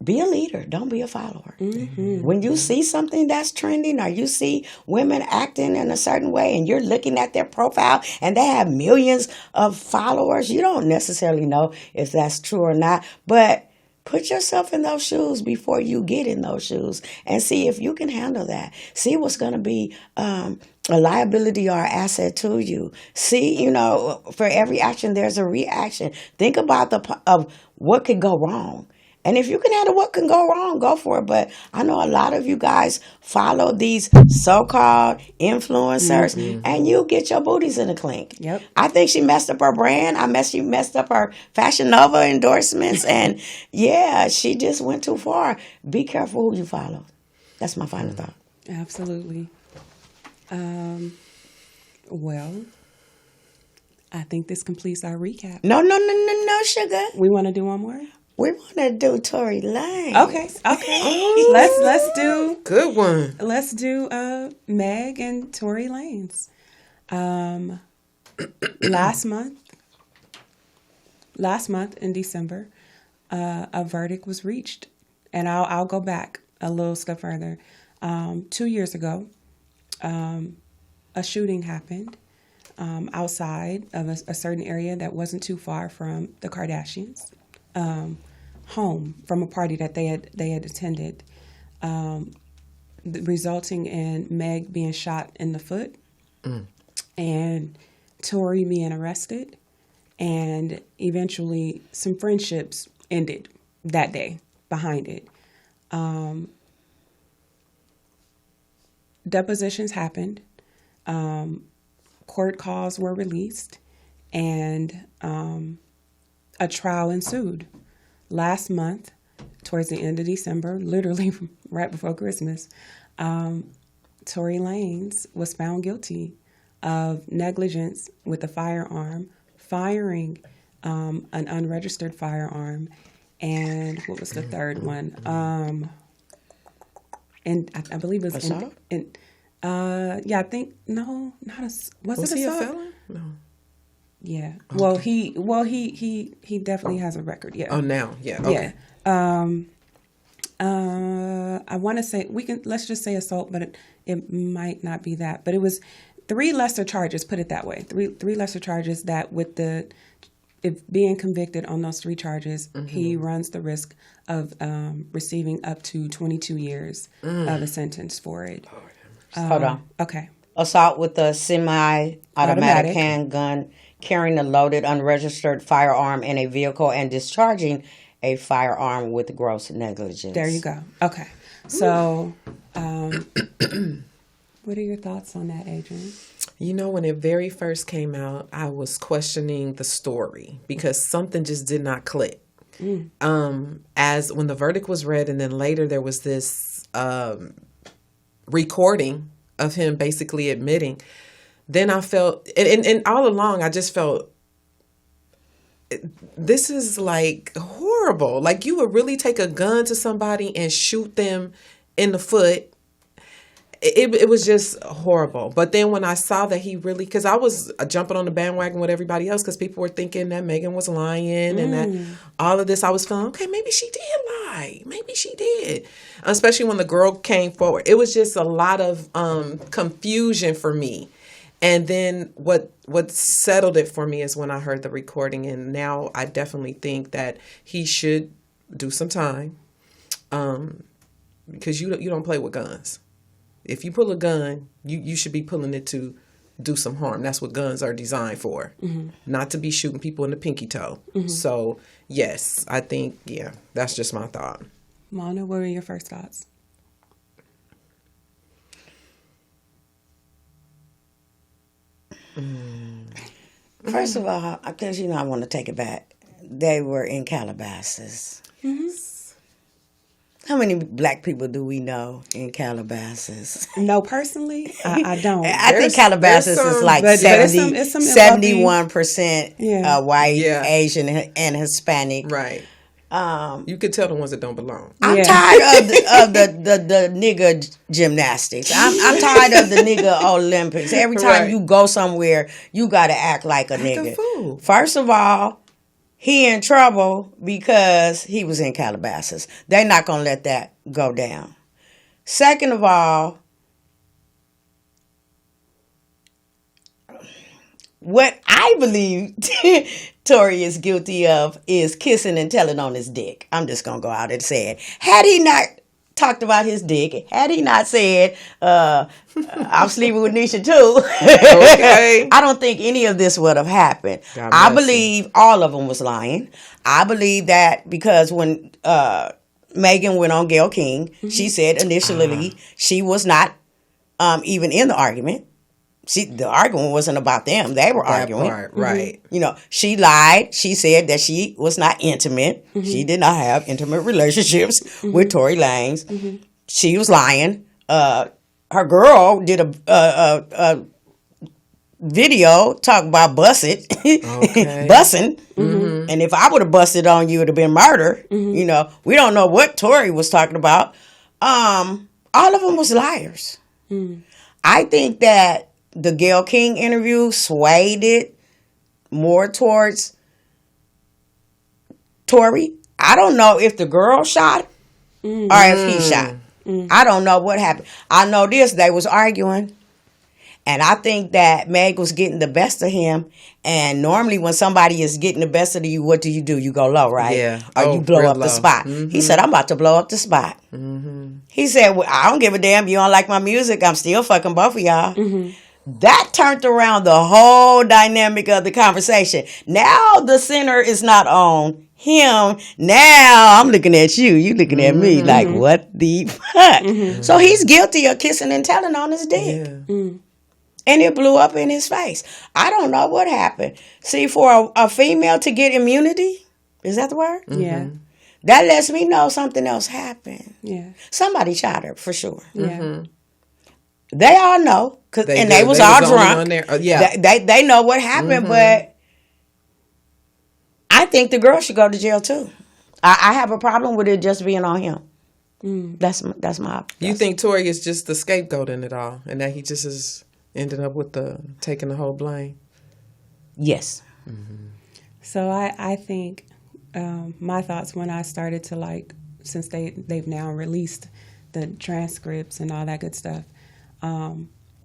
be a leader. Don't be a follower. When you see something that's trending, or you see women acting in a certain way and you're looking at their profile and they have millions of followers, you don't necessarily know if that's true or not. But Put yourself in those shoes before you get in those shoes and see if you can handle that. See what's going to be a liability or an asset to you. See, for every action, there's a reaction. Think about of what could go wrong. And if you can handle what can go wrong, go for it. But I know a lot of you guys follow these so-called influencers, and you get your booties in a clink. Yep. I think she messed up her brand. She messed up her Fashion Nova endorsements. And yeah, she just went too far. Be careful who you follow. That's my final thought. Absolutely. Well, I think this completes our recap. No, sugar. We want to do one more? We want to do Torrey Lanez. Okay. Let's do Good one. Let's do Meg and Tory Lanez. Last month in December, a verdict was reached, and I'll go back a little step further. 2 years ago, a shooting happened outside of a certain area that wasn't too far from the Kardashians. Home from a party that they had attended, resulting in Meg being shot in the foot, and Tory being arrested, and eventually some friendships ended that day behind it. Depositions happened, court calls were released, and a trial ensued. Last month, towards the end of December, literally right before Christmas, Tory Lanez was found guilty of negligence with a firearm, firing an unregistered firearm, and what was the third one? And I believe it was assault? I think no, not a. Was it he a assault? felon? No. Yeah. Okay. He definitely has a record. Yeah. Oh, now. Yeah. Okay. Yeah. I want to say let's just say assault, but it might not be that. But it was 3 lesser charges. Put it that way. Three lesser charges that if being convicted on those 3 charges, he runs the risk of receiving up to 22 years of a sentence for it. Hold on. Okay. Assault with a semi-automatic handgun, carrying a loaded, unregistered firearm in a vehicle, and discharging a firearm with gross negligence. There you go. Okay. So, what are your thoughts on that, Adrianne? When it very first came out, I was questioning the story because something just did not click. As when the verdict was read, and then later there was this recording of him basically admitting, then I felt, and all along I just felt, this is like horrible. Like, you would really take a gun to somebody and shoot them in the foot. It was just horrible. But then when I saw that he really, because I was jumping on the bandwagon with everybody else because people were thinking that Megan was lying and that all of this, I was feeling, okay, maybe she did lie. Maybe she did. Especially when the girl came forward. It was just a lot of confusion for me. And then what settled it for me is when I heard the recording. And now I definitely think that he should do some time because you don't play with guns. If you pull a gun, you should be pulling it to do some harm. That's what guns are designed for, not to be shooting people in the pinky toe. So, yes, I think, that's just my thought. Mona, what were your first thoughts? First of all, because I want to take it back. They were in Calabasas. How many black people do we know in Calabasas? No, personally, I don't. I think Calabasas is like 71% white, Asian, and Hispanic. Right. You could tell the ones that don't belong. I'm tired of the nigga gymnastics. I'm tired of the nigga Olympics. Every time you go somewhere, you got to act like a nigga. Fool. First of all, he in trouble because he was in Calabasas. They're not going to let that go down. Second of all, what I believe Torrey is guilty of is kissing and telling on his dick. I'm just going to go out and say it. Had he not talked about his dick, had he not said, I'm sleeping with Neisha too, Okay. I don't think any of this would have happened. I believe all of them was lying. I believe that because when Megan went on Gayle King, she said initially she was not even in the argument. The argument wasn't about them. They were arguing. Part, right. You know, she lied. She said that she was not intimate. She did not have intimate relationships with Tory Lanez. She was lying. Her girl did a video talking about bust it, bussing. And if I would have busted on you, it would have been murder. You know, we don't know what Tory was talking about. All of them was liars. I think that the Gayle King interview swayed it more towards Torrey. I don't know if the girl shot or if he shot. I don't know what happened. I know this, they was arguing. And I think that Meg was getting the best of him. And normally when somebody is getting the best of you, what do? You go low, right? Yeah. Or you blow up the spot. He said, I'm about to blow up the spot. He said, well, I don't give a damn. You don't like my music. I'm still fucking both of y'all. That turned around the whole dynamic of the conversation. Now the center is not on him. Now I'm looking at you. You looking at me like, what the fuck? So he's guilty of kissing and telling on his dick. And it blew up in his face. I don't know what happened. See, for a female to get immunity, is that the word? Yeah. That lets me know something else happened. Yeah. Somebody shot her, for sure. Yeah. They all know, they was all drunk. They know what happened, but I think the girl should go to jail too. I have a problem with it just being on him. That's my. You think Torrey is just the scapegoat in it all, and that he just is ended up with taking the whole blame? Yes. So I think my thoughts when I started to since they've now released the transcripts and all that good stuff.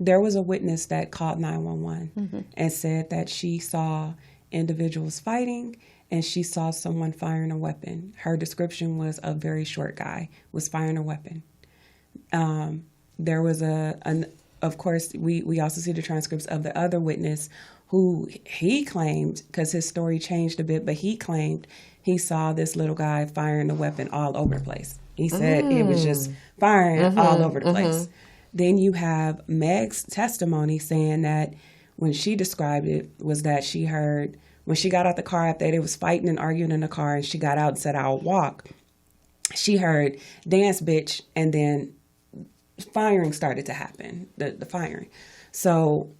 There was a witness that called 911 and said that she saw individuals fighting and she saw someone firing a weapon. Her description was a very short guy was firing a weapon. There was of course, we also see the transcripts of the other witness who he claimed, because his story changed a bit, but he claimed he saw this little guy firing a weapon all over the place. He said it was just firing all over the place. Then you have Meg's testimony saying that when she described it was that she heard when she got out the car after they was fighting and arguing in the car and she got out and said, I'll walk. She heard dance bitch and then firing started to happen, the firing. So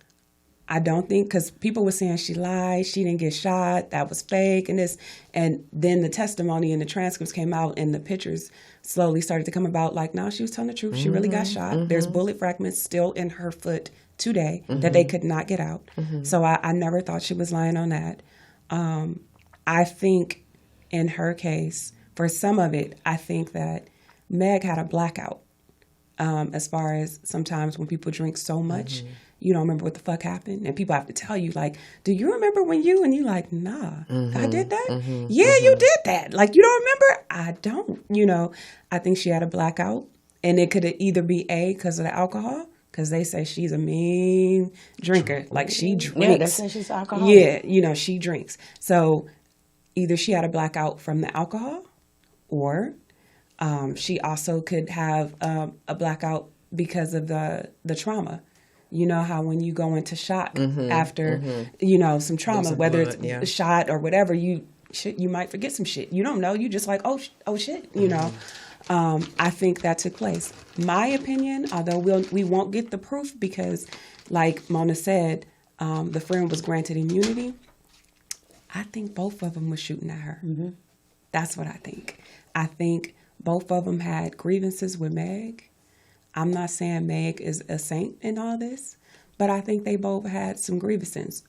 I don't think, because people were saying she lied, she didn't get shot, that was fake and this. And then the testimony and the transcripts came out and the pictures slowly started to come about like, no, she was telling the truth. She really got shot. There's bullet fragments still in her foot today that they could not get out. So I never thought she was lying on that. I think in her case, for some of it, I think that Meg had a blackout. As far as sometimes when people drink so much, you don't remember what the fuck happened. And people have to tell you, like, do you remember when you? And you're like, nah, I did that? Yeah, you did that. Like, you don't remember? I don't. I think she had a blackout. And it could either be because of the alcohol, because they say she's a mean drinker. Like, she drinks. Yeah, they say she's alcoholic. Yeah, she drinks. So either she had a blackout from the alcohol or she also could have a blackout because of the trauma. You know how when you go into shock after, some trauma, whether it's a shot or whatever, you might forget some shit. You don't know. You just like, oh shit, I think that took place. My opinion, although we won't get the proof because, like Mona said, the friend was granted immunity. I think both of them were shooting at her. That's what I think. I think both of them had grievances with Meg. I'm not saying Meg is a saint in all this, but I think they both had some grievances.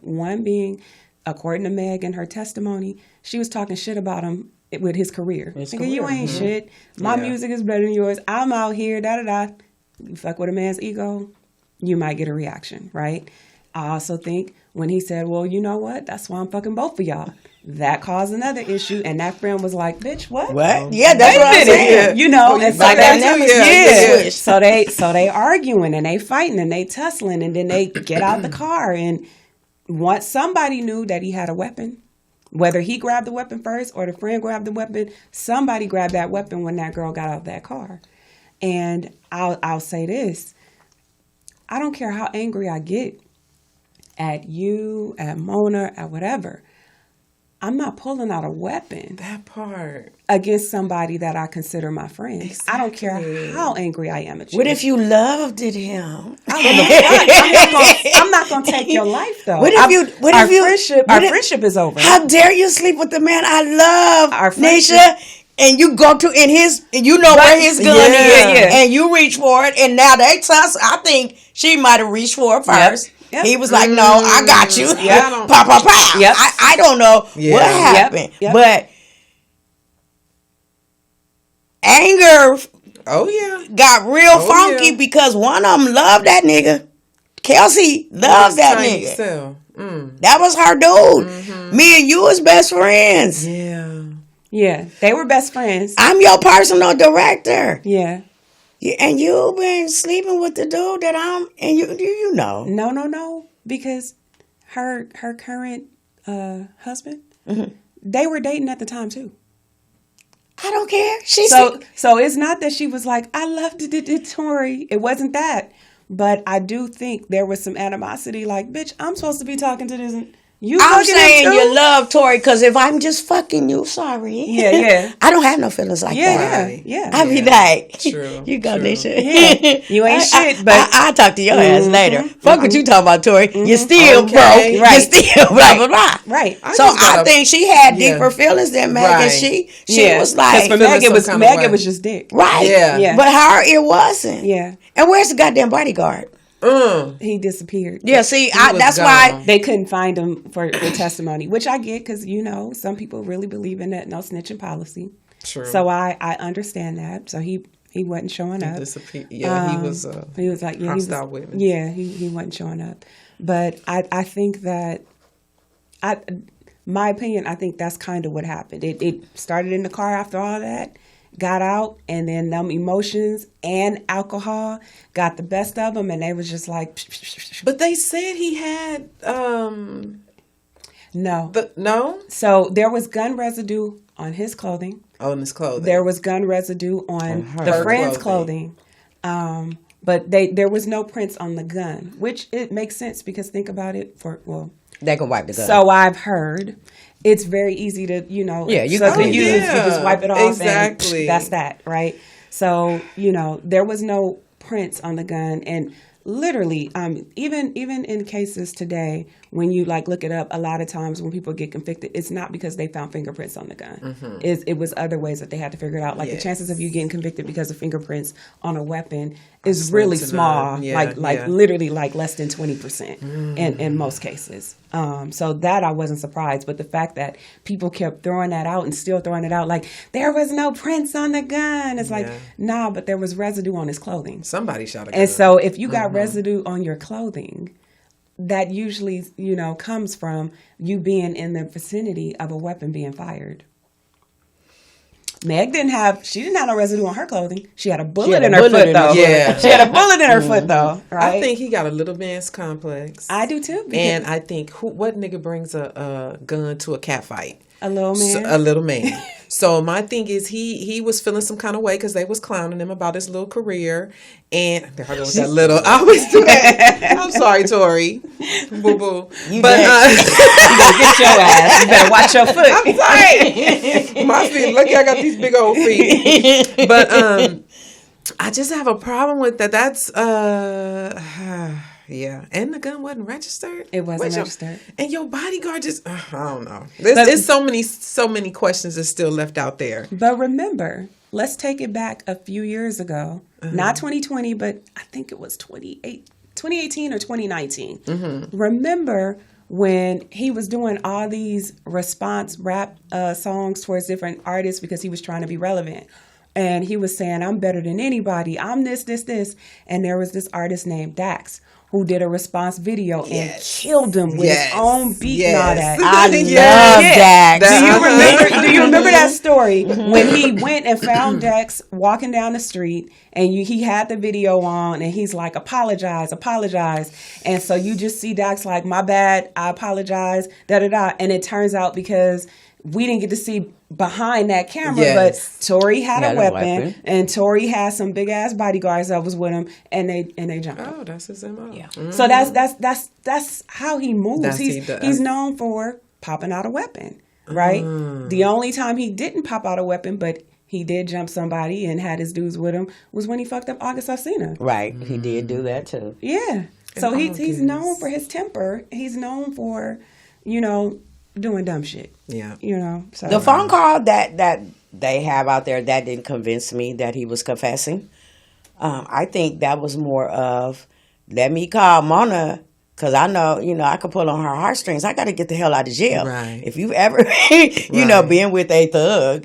One being, according to Meg in her testimony, she was talking shit about him with his career. You ain't shit. My music is better than yours. I'm out here, da-da-da. You fuck with a man's ego, you might get a reaction, right? I also think when he said, well, you know what? That's why I'm fucking both of y'all. That caused another issue, and that friend was like, "Bitch, what? Yeah, that's what I'm saying. You know, and so they so they arguing and they fighting and they tussling, and then they get out the car, and once somebody knew that he had a weapon, whether he grabbed the weapon first or the friend grabbed the weapon, somebody grabbed that weapon when that girl got out of that car. And I'll say this: I don't care how angry I get at you, at Mona, at whatever. I'm not pulling out a weapon. That part. Against somebody that I consider my friend. Exactly. I don't care how angry I am at you. What if you loved him? I'm not gonna take your life though. Our friendship is over. How dare you sleep with the man I love, our Neisha? And you go to where his gun is, and you reach for it, and now they tussle. I think she might have reached for it first. Yep. He was like, "No, I got you." Yep. Pow, pow, pow. Yep. I don't know what happened, but anger. Got real funky because one of them loved that nigga. Kelsey loves that nigga. That was her dude. Mm-hmm. Me and you was best friends. Yeah, they were best friends. I'm your personal director. Yeah. And you've been sleeping with the dude that you know. No. Because her current husband, they were dating at the time too. I don't care. So it's not that she was like, I loved it, Torrey. It wasn't that. But I do think there was some animosity like, bitch, I'm supposed to be talking to this. I'm saying you love Torrey because if I'm just fucking you, sorry. Yeah. I don't have no feelings like that. Yeah. I be like, true. You go, Neisha. Yeah. You ain't shit, but I'll talk to your ass later. Fuck what you talking about, Torrey. You still broke. Right. You still blah, blah, blah. Right. So I think she had deeper feelings than Meg, and she was like, for Meg, it was just dick. Right. Yeah. But her, it wasn't. Yeah. And where's the goddamn bodyguard? He disappeared. Yeah, see, that's why they couldn't find him for testimony, which I get because, some people really believe in that no snitching policy. True. So I understand that. So he wasn't showing up. Disappeared. Yeah, he was like hostile witness. Yeah, he wasn't showing up. But I think that, my opinion, I think that's kind of what happened. It started in the car after all that. Got out, and then them emotions and alcohol got the best of them, and they was just like. But they said he had no. No. So there was gun residue on his clothing. On his clothing. There was gun residue on the friend's clothing. But there was no prints on the gun, which it makes sense because think about it. They can wipe the gun. So I've heard. It's very easy to, you just wipe it off. Exactly. And that's that, right? So, there was no prints on the gun. And literally, even in cases today, when you look it up, a lot of times when people get convicted, it's not because they found fingerprints on the gun. Mm-hmm. It was other ways that they had to figure it out. The chances of you getting convicted because of fingerprints on a weapon is really small. Literally less than 20% in most cases. So that I wasn't surprised. But the fact that people kept throwing that out and still throwing it out there was no prints on the gun. It's nah, but there was residue on his clothing. Somebody shot a gun. And so if you got residue on your clothing, that usually, comes from you being in the vicinity of a weapon being fired. Meg didn't have no residue on her clothing. She had a bullet in her foot, though. Yeah. She had a bullet in her foot, though. Right? I think he got a little man's complex. I do, too. And I think, what nigga brings a gun to a cat fight? A little man? A little man. So my thing is he was feeling some kind of way because they was clowning him about his little career. And there I go with that little. I always do that. I'm sorry, Torrey. Boo boo. You better get your ass. You better watch your foot. I'm sorry. My feet. Lucky I got these big old feet. But I just have a problem with that. That's yeah, and the gun wasn't registered. It wasn't registered. And your bodyguard just, I don't know. There's so many questions that's still left out there. But remember, let's take it back a few years ago. Not 2020, but I think it was 2018 or 2019. Mm-hmm. Remember when he was doing all these response rap songs towards different artists because he was trying to be relevant. And he was saying, I'm better than anybody. I'm this. And there was this artist named Dax who did a response video and killed him with his own beat and all that. I love Dax. Do you remember that story when he went and found Dex walking down the street and he had the video on and he's like, apologize. And so you just see Dax like, my bad, I apologize, da-da-da. And it turns out because we didn't get to see behind that camera, but Torrey had a weapon, and Torrey had some big ass bodyguards that was with him, and they jumped. Oh, that's his MO. Yeah. So that's how he moves. He's known for popping out a weapon, right? The only time he didn't pop out a weapon, but he did jump somebody and had his dudes with him, was when he fucked up August Alsina. Right. He did do that too. Yeah. So he's known for his temper. He's known for, doing dumb shit. Yeah. So the phone call that they have out there, that didn't convince me that he was confessing. I think that was more of, let me call Mona, because I know, I could pull on her heartstrings. I got to get the hell out of jail. Right. If you've ever, been with a thug,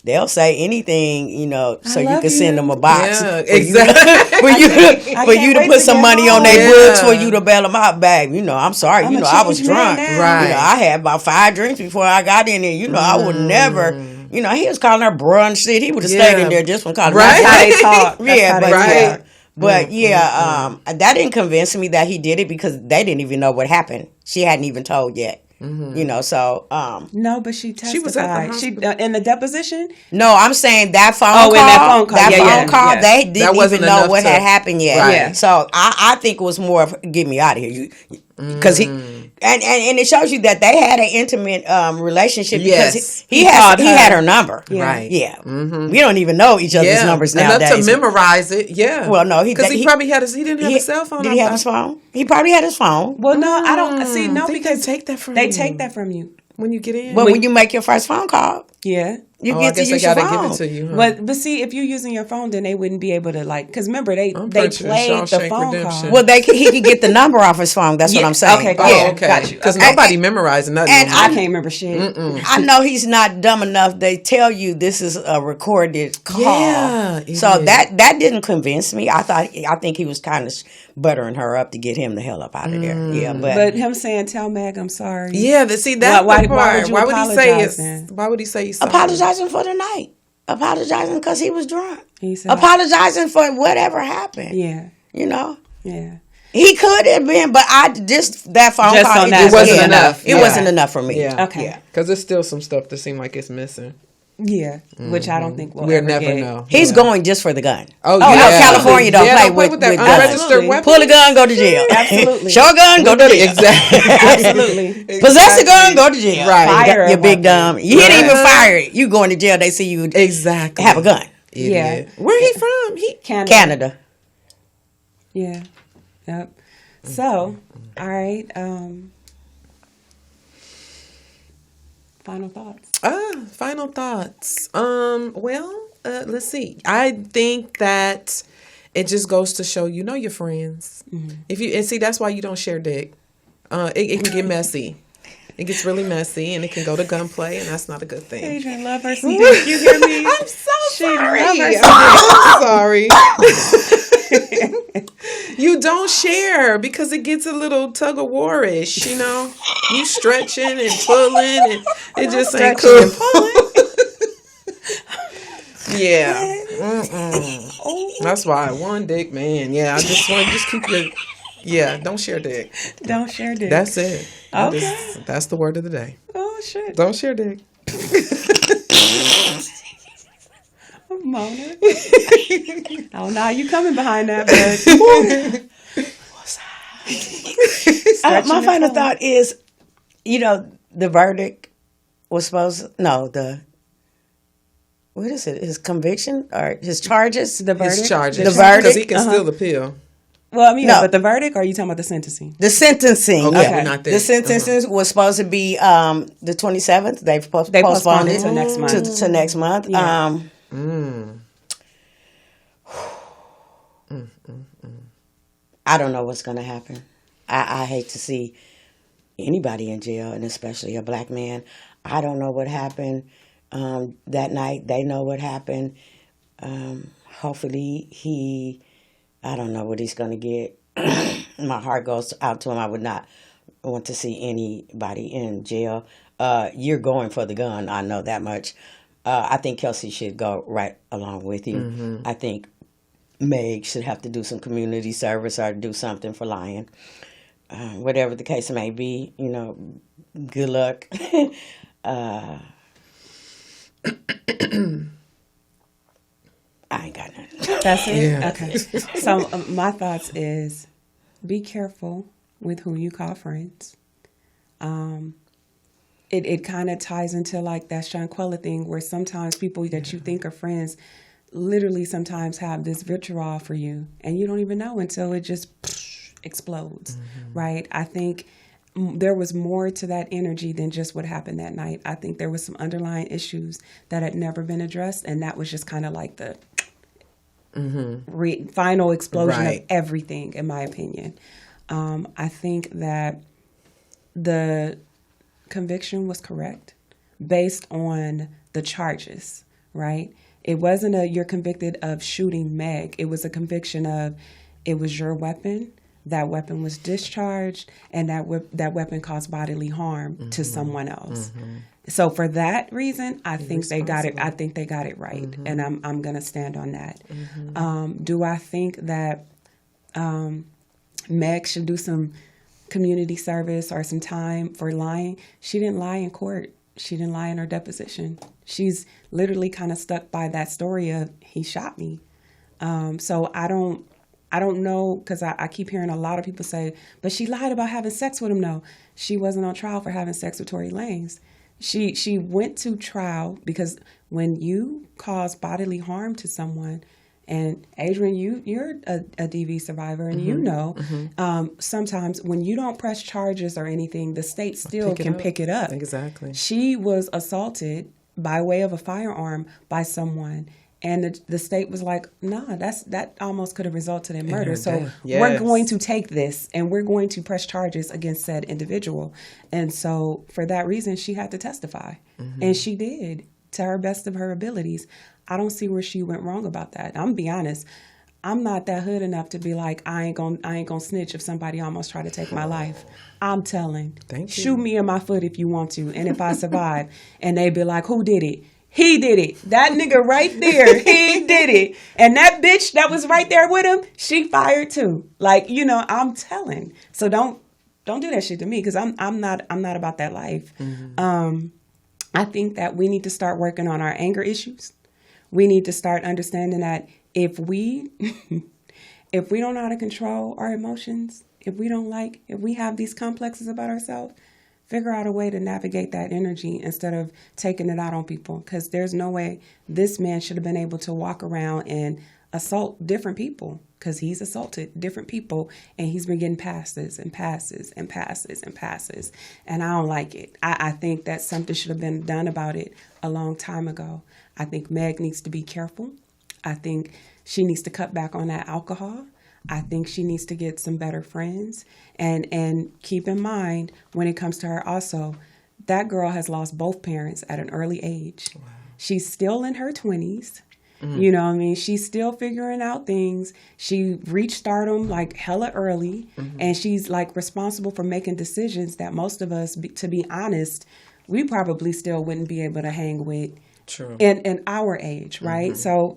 they'll say anything, so you can send them a box. Yeah, exactly. For you to put some money on their books for you to bail them out, babe. I'm sorry. I was drunk. Right. I had about 5 drinks before I got in there. I would never... he was calling her bruh and shit. He would have stayed in there just from calling her. That's how they talk. But that didn't convince me that he did it because they didn't even know what happened. She hadn't even told yet. So no, but she testified. She was at the in the deposition. No, I'm saying that phone call. In that phone call, phone call, they didn't even know what had happened yet. Right. Yeah. So I think it was more of, get me out of here, because he and it shows you that they had an intimate relationship because he had her number. Yeah. Right. Yeah. We don't even know each other's numbers nowadays. Enough to memorize it. Yeah. Well, no, because he probably had he didn't have a cell phone. Did he have his phone? He probably had his phone. Well, no, I don't see. No, because they take that from they take that from you when you get in. Well, when you make your first phone call, you get to use your phone. Give it to you. Huh? But see, if you're using your phone, then they wouldn't be able to because remember they played the phone call. Well, he could get the number off his phone. That's what I'm saying. Okay, got you. Because nobody memorizing nothing. And I can't remember shit. I know he's not dumb enough. They tell you this is a recorded call. Yeah, so that didn't convince me. I think he was kind of buttering her up to get him the hell up out of there. Yeah, but him saying, "Tell Meg I'm sorry." Yeah, see that's why the part. Why would he say it? Why would he say he's sorry? Apologizing for the night. Apologizing because he was drunk. He said, apologizing for whatever happened. Yeah. Yeah. He could have been, but that phone call, it wasn't enough. It wasn't enough for me. Yeah. Okay. Yeah. Because there's still some stuff that seems like it's missing. Yeah, which I don't think we'll never get. know. He's going just for the gun. Oh yeah. California don't play with that guns. unregistered weapon. Pull a gun, go to jail. Absolutely. Show a gun, go to jail. Exactly. Absolutely. Possess a gun, go to jail. Right. Fire You're big dumb. You didn't even fire it. You going to jail, they see you exactly have a gun. Idiot. Yeah. Where he from? Canada. Yeah. Yep. So, all right. Final thoughts. Final thoughts. Well, let's see. I think that it just goes to show you know your friends. Mm-hmm. That's why you don't share dick. It can get messy. It gets really messy, and it can go to gunplay, and that's not a good thing. Adrianne, love her some dick. You hear me? I'm so sorry. Love her some dick. I'm sorry. You don't share because it gets a little tug of war-ish, You stretching and pulling, and it just ain't cool. Yeah. That's why one dick, man. Yeah, I just want to keep your. Yeah, don't share dick. Don't share dick. That's it. Okay. That's the word of the day. Oh shit. Don't share dick. Mona. Oh, now you coming behind that, but my final thought is, the verdict was what is it? His conviction or his charges? The verdict. His charges. The verdict. Because he can still appeal. Well, I mean, no. But the verdict, or are you talking about the sentencing? The sentencing. Okay. We're not there. The sentencing was supposed to be the 27th. They postponed it to next month. To next month. Yeah. I don't know what's going to happen. I hate to see anybody in jail, and especially a black man. I don't know what happened that night. They know what happened. Hopefully I don't know what he's going to get. my heart goes out to him. I would not want to see anybody in jail. You're going for the gun. I know that much. I think Kelsey should go right along with you. I think Meg should have to do some community service or do something for lying. Whatever the case may be, good luck. I ain't got nothing. That's it? Yeah. Okay. So my thoughts is be careful with who you call friends. It kind of ties into like that Shanquella thing where sometimes people that you think are friends literally sometimes have this vitriol for you and you don't even know until it just explodes, right? I think there was more to that energy than just what happened that night. I think there was some underlying issues that had never been addressed, and that was just kind of like the final explosion of everything, in my opinion. I think that the conviction was correct based on the charges, right? It wasn't you're convicted of shooting Meg. It was a conviction of it was your weapon. That weapon was discharged, and that weapon caused bodily harm to someone else. So for that reason, I think they got it. I think they got it right, and I'm gonna stand on that. Do I think that Meg should do some community service or some time for lying? She didn't lie in court. She didn't lie in her deposition. She's literally kind of stuck by that story of he shot me. So I don't know, because I keep hearing a lot of people say, but she lied about having sex with him. No, she wasn't on trial for having sex with Torrey Lanez. She went to trial because when you cause bodily harm to someone, and Adrianne, you're a DV survivor, and sometimes when you don't press charges or anything, the state still can pick it up. Exactly. She was assaulted by way of a firearm by someone. And the state was like, nah, that almost could have resulted in murder. So we're going to take this and we're going to press charges against said individual. And so for that reason, she had to testify. And she did to her best of her abilities. I don't see where she went wrong about that. I'm gonna be honest. I'm not that hood enough to be like, I ain't gonna snitch if somebody almost tried to take my life. I'm telling. Shoot me in my foot if you want to. And if I survive, and they be like, who did it? He did it. That nigga right there, he did it. And that bitch that was right there with him, she fired too. Like, I'm telling. So don't do that shit to me, because I'm not about that life. I think that we need to start working on our anger issues. We need to start understanding that if we don't know how to control our emotions, if we have these complexes about ourselves, figure out a way to navigate that energy instead of taking it out on people. Because there's no way this man should have been able to walk around and assault different people, because he's assaulted different people and he's been getting passes and passes and passes and passes. And I don't like it. I think that something should have been done about it a long time ago. I think Meg needs to be careful. I think she needs to cut back on that alcohol. I think she needs to get some better friends, and keep in mind when it comes to her also, that girl has lost both parents at an early age. Wow. She's still in her 20s. You know what I mean? She's still figuring out things. She reached stardom like hella early, and she's like responsible for making decisions that most of us, to be honest, we probably still wouldn't be able to hang with in our age, right? So,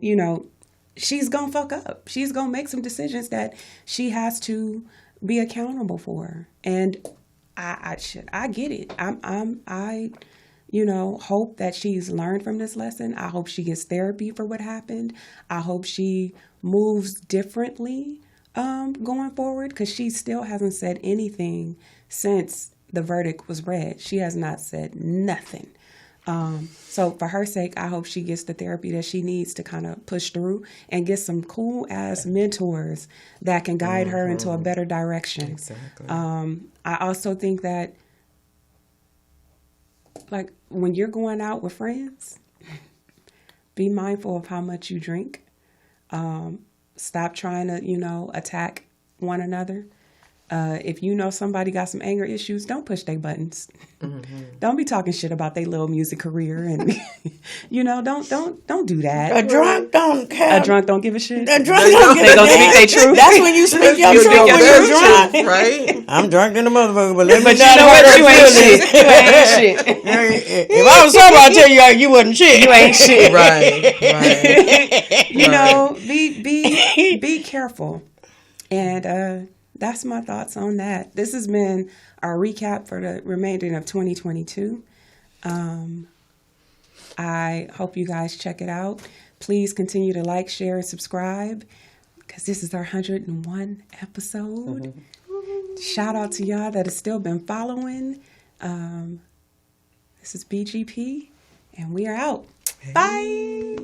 she's going to fuck up. She's going to make some decisions that she has to be accountable for. And I get it. I hope that she's learned from this lesson. I hope she gets therapy for what happened. I hope she moves differently going forward, because she still hasn't said anything since the verdict was read. She has not said nothing. So for her sake, I hope she gets the therapy that she needs to kind of push through and get some cool ass mentors that can guide her into a better direction. Exactly. I also think that, like, when you're going out with friends, be mindful of how much you drink. Stop trying to, attack one another. If you know somebody got some anger issues, don't push their buttons. Don't be talking shit about their little music career, and don't do that. A drunk don't care. A drunk don't give a shit. A drunk don't give a They gonna damn. speak their truth. That's when you speak your truth when you're drunk. right? I'm drunk in the motherfucker, but let me But not you know what? hurt You her ain't feelings. shit. You ain't shit. If I was sober, I'd tell you wasn't shit. You ain't shit. Right. You know, be careful. And that's my thoughts on that. This has been our recap for the remainder of 2022. I hope you guys check it out. Please continue to like, share, and subscribe, because this is our 101 episode. Shout out to y'all that have still been following. This is BGP, and we are out. Bye.